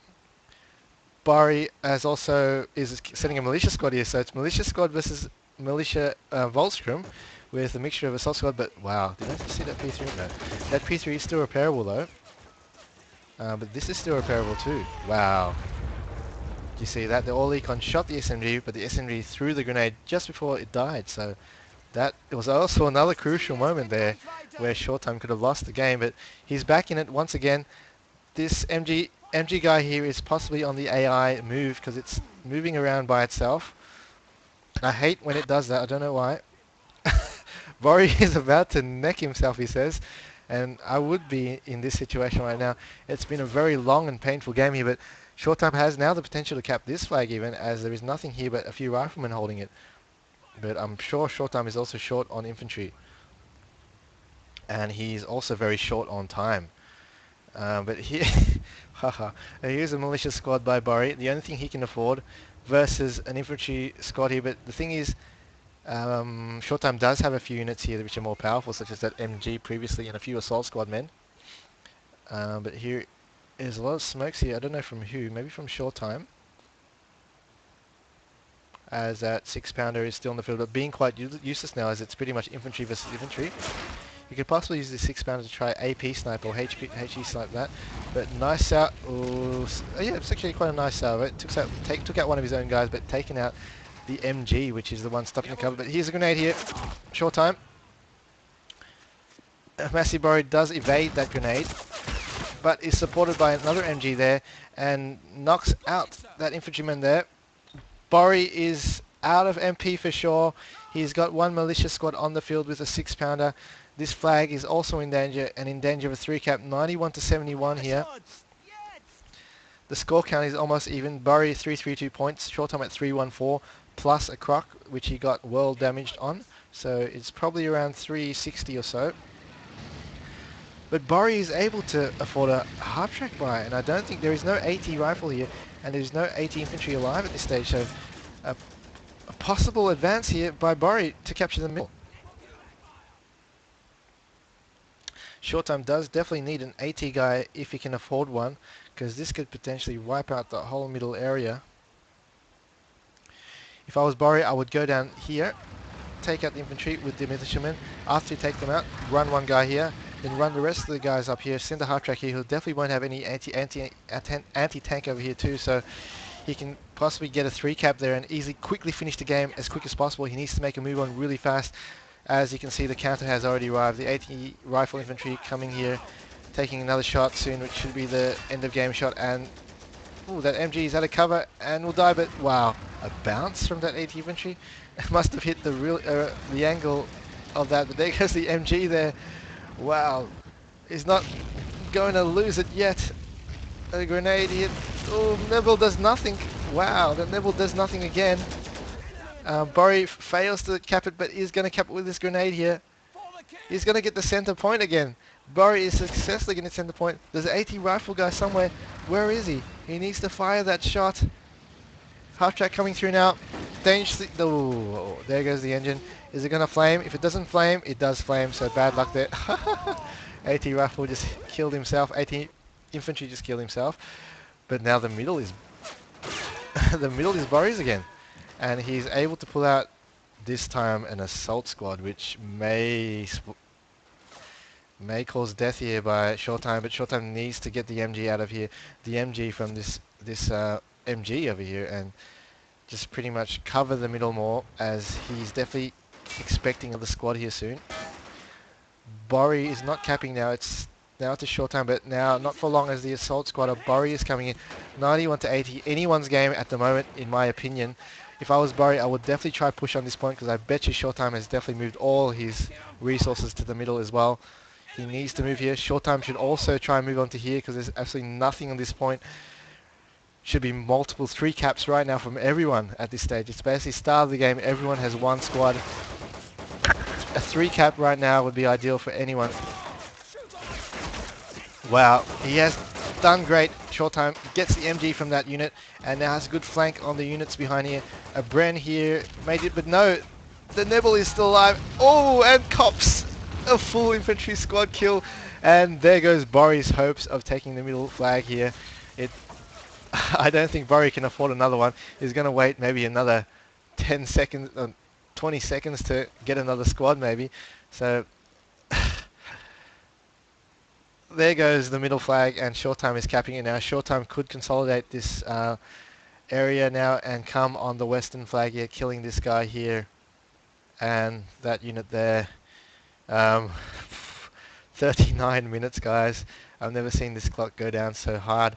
Borry is setting a militia squad here, so it's militia squad versus militia Volstrom with a mixture of assault squad. But wow, did I just see that P3? No, that P3 is still repairable though. But this is still repairable too. Wow. Do you see that? The all econ shot the SMG, but the SMG threw the grenade just before it died. So that it was also another crucial moment there where Shortime could have lost the game, but he's back in it once again. This MG guy here is possibly on the AI move because it's moving around by itself. I hate when it does that. I don't know why. Borry is about to neck himself, he says, and I would be in this situation right now. It's been a very long and painful game here, but Shortime has now the potential to cap this flag even, as there is nothing here but a few riflemen holding it. But I'm sure Shortime is also short on infantry. And he's also very short on time. But here, haha, here's a militia squad by Borry. The only thing he can afford versus an infantry squad here. But the thing is, Shortime does have a few units here which are more powerful, such as that MG previously and a few assault squad men. But here is a lot of smokes here. I don't know from who, maybe from Shortime. As that 6-pounder is still in the field, but being quite useless now as it's pretty much infantry versus infantry. You could possibly use the 6-pounder to try AP snipe or HE snipe that, but nice out. Oh yeah, it's actually quite a nice salvo. It took out one of his own guys, but taken out the MG, which is the one stopping the cover. But here's a grenade here. Shortime. Massive Borry does evade that grenade, but is supported by another MG there and knocks out that infantryman there. Borry is out of MP for sure. He's got one militia squad on the field with a 6-pounder. This flag is also in danger, and in danger of a 3-cap, 91 to 71 here. The score count is almost even. Borry 332 points, Shortime at 314, plus a croc, which he got well damaged on. So it's probably around 360 or so. But Borry is able to afford a half-track buy, and I don't think there is no AT rifle here, and there's no AT infantry alive at this stage, so a possible advance here by Borry to capture the middle. Shortime does definitely need an AT guy if he can afford one, because this could potentially wipe out the whole middle area. If I was Borry, I would go down here, take out the infantry with the militiamen. After you take them out, run one guy here, then run the rest of the guys up here, send a half-track here, who definitely won't have any anti-tank over here too, so he can possibly get a 3-cap there and easily quickly finish the game as quick as possible. He needs to make a move on really fast. As you can see, the counter has already arrived. The AT rifle infantry coming here, taking another shot soon, which should be the end of game shot, and ooh, that MG is out of cover and will die, but wow, a bounce from that AT infantry. It must have hit the angle of that, but there goes the MG there. Wow, he's not going to lose it yet. A grenade hit. Oh, Nebel does nothing. Wow, that Nebel does nothing again. Borry fails to cap it, but he's going to cap it with this grenade here. He's going to get the center point again. Borry is successfully getting the center point. There's an AT rifle guy somewhere. Where is he? He needs to fire that shot. Half-track coming through now. Dangerously. Oh, there goes the engine. Is it going to flame? If it doesn't flame, it does flame, so bad luck there. AT rifle just killed himself. AT infantry just killed himself. But now the middle is the middle is Borry's again. And he's able to pull out this time an assault squad, which may cause death here by Shortime, but Shortime needs to get the MG out of here. The MG from this MG over here, and just pretty much cover the middle more, as he's definitely expecting the squad here soon. Borry is not capping now. It's now to Shortime, but now not for long as the assault squad of Borry is coming in. 91 to 80, anyone's game at the moment, in my opinion. If I was Borry, I would definitely try push on this point because I bet you Shortime has definitely moved all his resources to the middle as well. He needs to move here. Shortime should also try and move on to here because there's absolutely nothing on this point. Should be multiple 3 caps right now from everyone at this stage. It's basically start of the game. Everyone has one squad. A 3 cap right now would be ideal for anyone. Wow, he has done great. Shortime gets the MG from that unit and now has a good flank on the units behind here. A Bren here made it, but no, the Nibble is still alive. Oh, and cops a full infantry squad kill, and there goes Borry's hopes of taking the middle flag here. I don't think Borry can afford another one. He's going to wait maybe another 10 seconds, 20 seconds to get another squad maybe. So there goes the middle flag, and Shortime is capping it now. Shortime could consolidate this area now and come on the western flag here, killing this guy here and that unit there. 39 minutes, guys. I've never seen this clock go down so hard.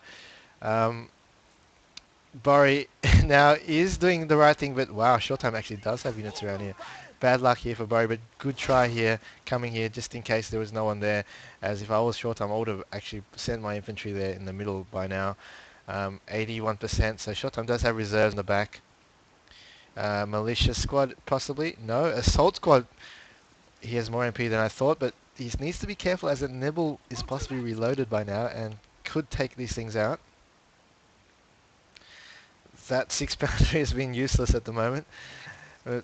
Borry now is doing the right thing, but wow, Shortime actually does have units around here. Bad luck here for Borry, but good try here, coming here just in case there was no one there. As if I was Shortime, I would have actually sent my infantry there in the middle by now. 81%, so Shortime does have reserves in the back. Militia squad, possibly. No, assault squad. He has more MP than I thought, but he needs to be careful as the Nibble is possibly reloaded by now and could take these things out. That 6-pounder has been useless at the moment. But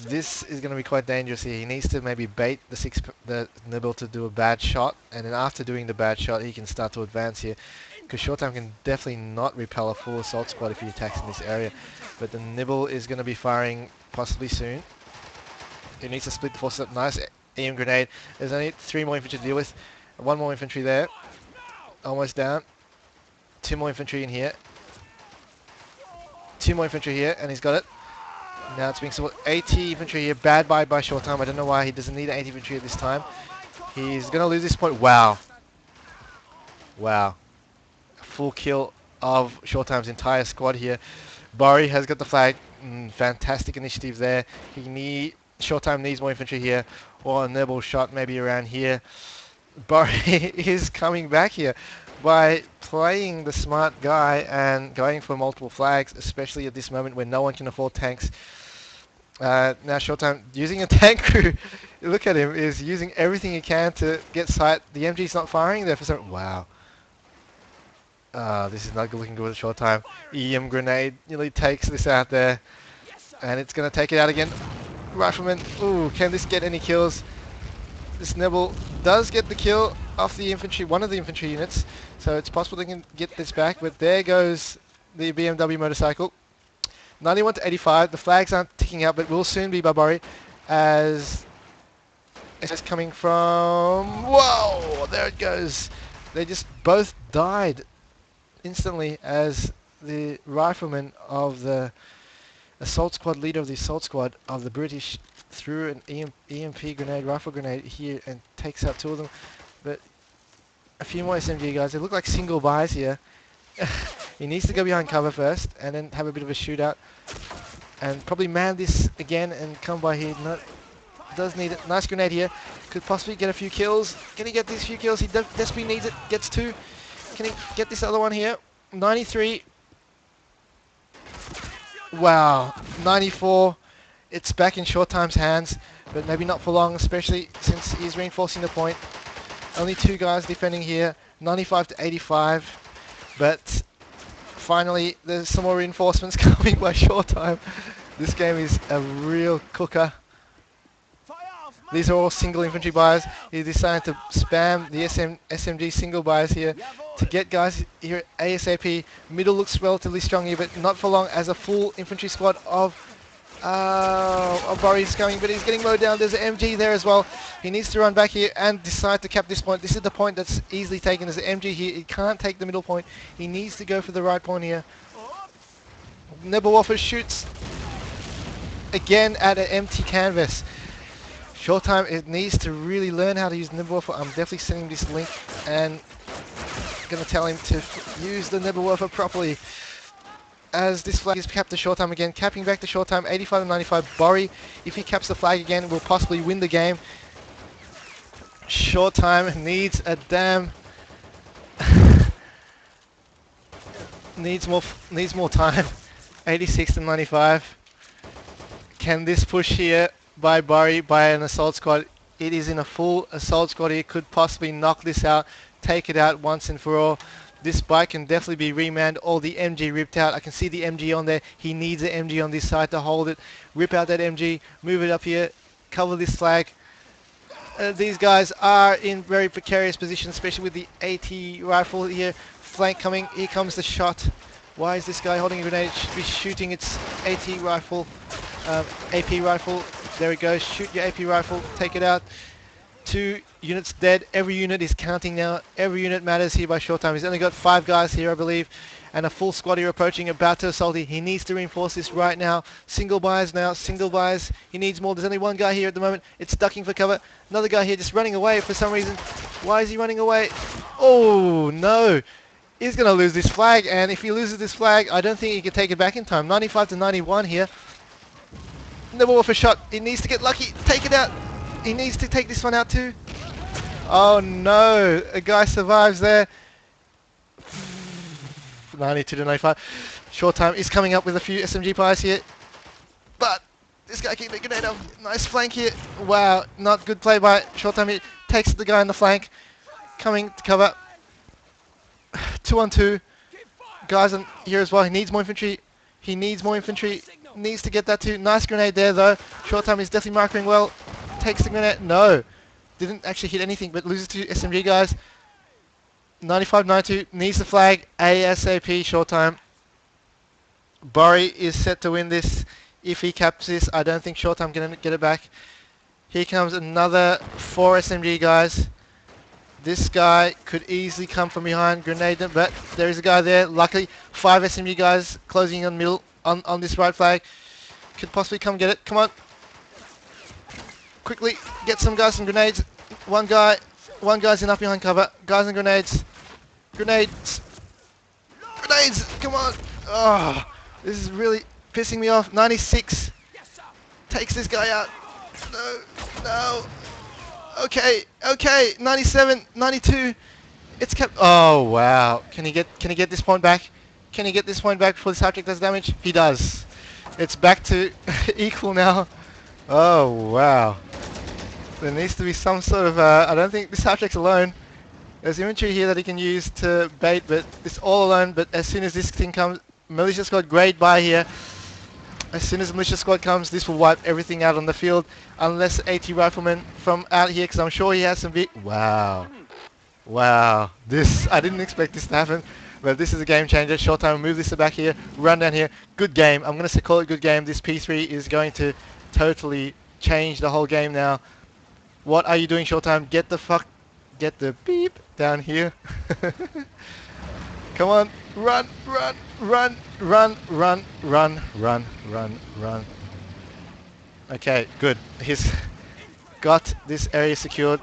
this is going to be quite dangerous here. He needs to maybe bait the Nibble to do a bad shot, and then after doing the bad shot, he can start to advance here. Because Shortime can definitely not repel a full assault squad if he attacks in this area. But the Nibble is going to be firing possibly soon. He needs to split the forces up. Nice EM grenade. There's only 3 more infantry to deal with. 1 more infantry there. Almost down. 2 more infantry in here. 2 more infantry here, and he's got it. Now it's being supported. 80 infantry here. Bad buy by Shortime. I don't know why he doesn't need 80 infantry at this time. He's going to lose this point. Wow. Wow. A full kill of Shortime's entire squad here. Borry has got the flag. Fantastic initiative there. Shortime needs more infantry here, or a Nibble shot maybe around here. Borry is coming back here by playing the smart guy and going for multiple flags, especially at this moment when no one can afford tanks. Now Shortime using a tank crew, look at him, is using everything he can to get sight. The MG's not firing there for some... Wow. This is not looking good at Shortime. EM grenade nearly takes this out there, and it's going to take it out again. Rifleman, ooh, can this get any kills? This Nibble does get the kill off the infantry, one of the infantry units, so it's possible they can get this back, but there goes the BMW motorcycle. 91 to 85, the flags aren't ticking out, but will soon be by Borry, as it's coming from... Whoa, there it goes. They just both died instantly as the rifleman of the assault squad, leader of the assault squad of the British, threw an EMP grenade, rifle grenade here and takes out 2 of them. But a few more SMG guys. They look like single buys here. He needs to go behind cover first and then have a bit of a shootout and probably man this again and come by here. No, does need it. Nice grenade here. Could possibly get a few kills. Can he get these few kills? He desperately needs it. Gets 2. Can he get this other one here? 93. Wow. 94. It's back in Shortime's hands, but maybe not for long, especially since he's reinforcing the point. Only 2 guys defending here. 95 to 85. But finally, there's some more reinforcements coming by Shortime. This game is a real cooker. These are all single infantry buys. He decided to spam the SMG single buys here to get guys here ASAP. Middle looks relatively strong here, but not for long as a full infantry squad of Borry's coming, but he's getting mowed down. There's an MG there as well. He needs to run back here and decide to cap this point. This is the point that's easily taken. There's an MG here. He can't take the middle point. He needs to go for the right point here. Nebelwaffer shoots again at an empty canvas. Shortime, it needs to really learn how to use Nibblewaffer. I'm definitely sending this link and going to tell him to use the Nibblewaffer properly. As this flag is capped to Shortime again, capping back to Shortime, 85 to 95. Borry, if he caps the flag again, will possibly win the game. Shortime needs a damn... needs more time. 86 to 95. Can this push here by Borry, by an assault squad? It is in a full assault squad. He could possibly knock this out, take it out once and for all. This bike can definitely be remanned. All the MG ripped out. I can see the MG on there. He needs an MG on this side to hold it. Rip out that MG, move it up here, cover this flag. These guys are in very precarious positions, especially with the AT rifle here. Flank coming. Here comes the shot. Why is this guy holding a grenade? Should be shooting its AT rifle. AP rifle. There it goes. Shoot your AP rifle. Take it out. 2 units dead. Every unit is counting now. Every unit matters here by Shortime. He's only got 5 guys here, I believe, and a full squad here approaching, about to assault. He needs to reinforce this right now. Single buys now. Single buys. He needs more. There's only 1 guy here at the moment. It's ducking for cover. Another guy here just running away for some reason. Why is he running away? Oh, no. He's going to lose this flag, and if he loses this flag, I don't think he can take it back in time. 95 to 91 here. Nibblewaffer shot. He needs to get lucky. Take it out. He needs to take this one out too. Oh no, a guy survives there. 92 to 95. Shortime is coming up with a few SMG pies here. But this guy keeps a grenade off. Nice flank here. Wow, not good play by Shortime. He takes the guy on the flank. Coming to cover. 2 on 2. Guys on here as well. He needs more infantry. He needs more infantry. Needs to get that too. Nice grenade there though. Shortime is definitely marking well. Takes the grenade. No. Didn't actually hit anything, but loses to SMG guys. 95-92. Needs the flag. ASAP. Shortime. Borry is set to win this. If he caps this, I don't think Shortime can get it back. Here comes another 4 SMG guys. This guy could easily come from behind. Grenade them, but there is a guy there. Luckily, 5 SMG guys closing on middle on this right flag. Could possibly come get it. Come on. Quickly get some guys some grenades. One guy's enough behind cover. Guys and grenades. Grenades. Grenades. Come on. Oh, this is really pissing me off. 96 takes this guy out. No. No. Okay. 97, 92. It's kept. Oh wow. Can he get this point back? Can he get this point back before this object does damage? He does. It's back to equal now. Oh wow. There needs to be some sort of, I don't think this object's alone. There's infantry here that he can use to bait, but it's all alone. But as soon as this thing comes, militia squad grade by here. As soon as the militia squad comes, this will wipe everything out on the field. Unless AT rifleman from out here, because I'm sure he has some big... Wow. Wow. This, I didn't expect this to happen. But this is a game changer. Shortime, move this back here, run down here. Good game. I'm going to call it good game. This P3 is going to totally change the whole game now. What are you doing, Shortime? Get the beep down here. Come on, run. Okay, good. He's got this area secured.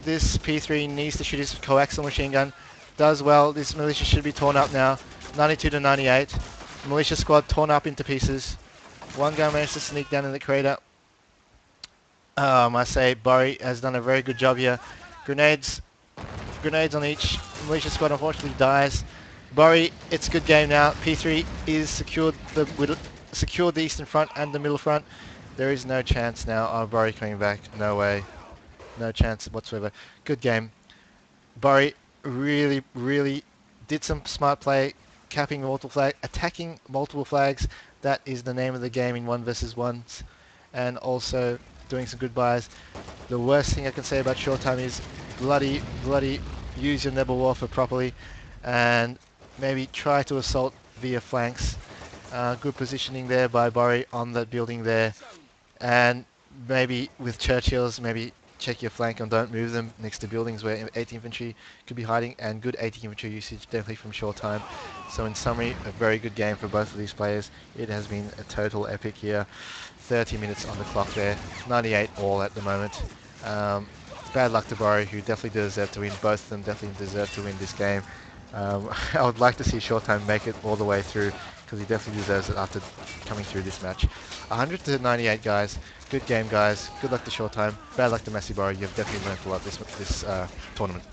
This P3 needs to shoot his coaxial machine gun. Does well. This militia should be torn up now. 92 to 98. Militia squad torn up into pieces. One guy managed to sneak down in the crater. I must say, Borry has done a very good job here. Grenades on each. Militia squad unfortunately dies. Borry, it's a good game now. P3 is secured the eastern front and the middle front. There is no chance now of Borry coming back. No way. No chance whatsoever. Good game. Borry really did some smart play, capping multiple flags, attacking multiple flags. That is the name of the game in 1 versus 1s. And also doing some good buys. The worst thing I can say about Shortime is bloody use your Nibblewaffer properly and maybe try to assault via flanks. Good positioning there by Borry on that building there, and maybe with Churchills, maybe check your flank and don't move them next to buildings where 8th Infantry could be hiding, and good 8th Infantry usage definitely from Shortime. So in summary, a very good game for both of these players. It has been a total epic here. 30 minutes on the clock there, 98 all at the moment. Bad luck to Borry, who definitely deserved to win. Both of them definitely deserve to win this game. I would like to see Shortime make it all the way through, because he definitely deserves it after coming through this match. 100 to 98, guys. Good game, guys. Good luck to Shortime. Bad luck to Messi Borry. You've definitely learned a lot this tournament.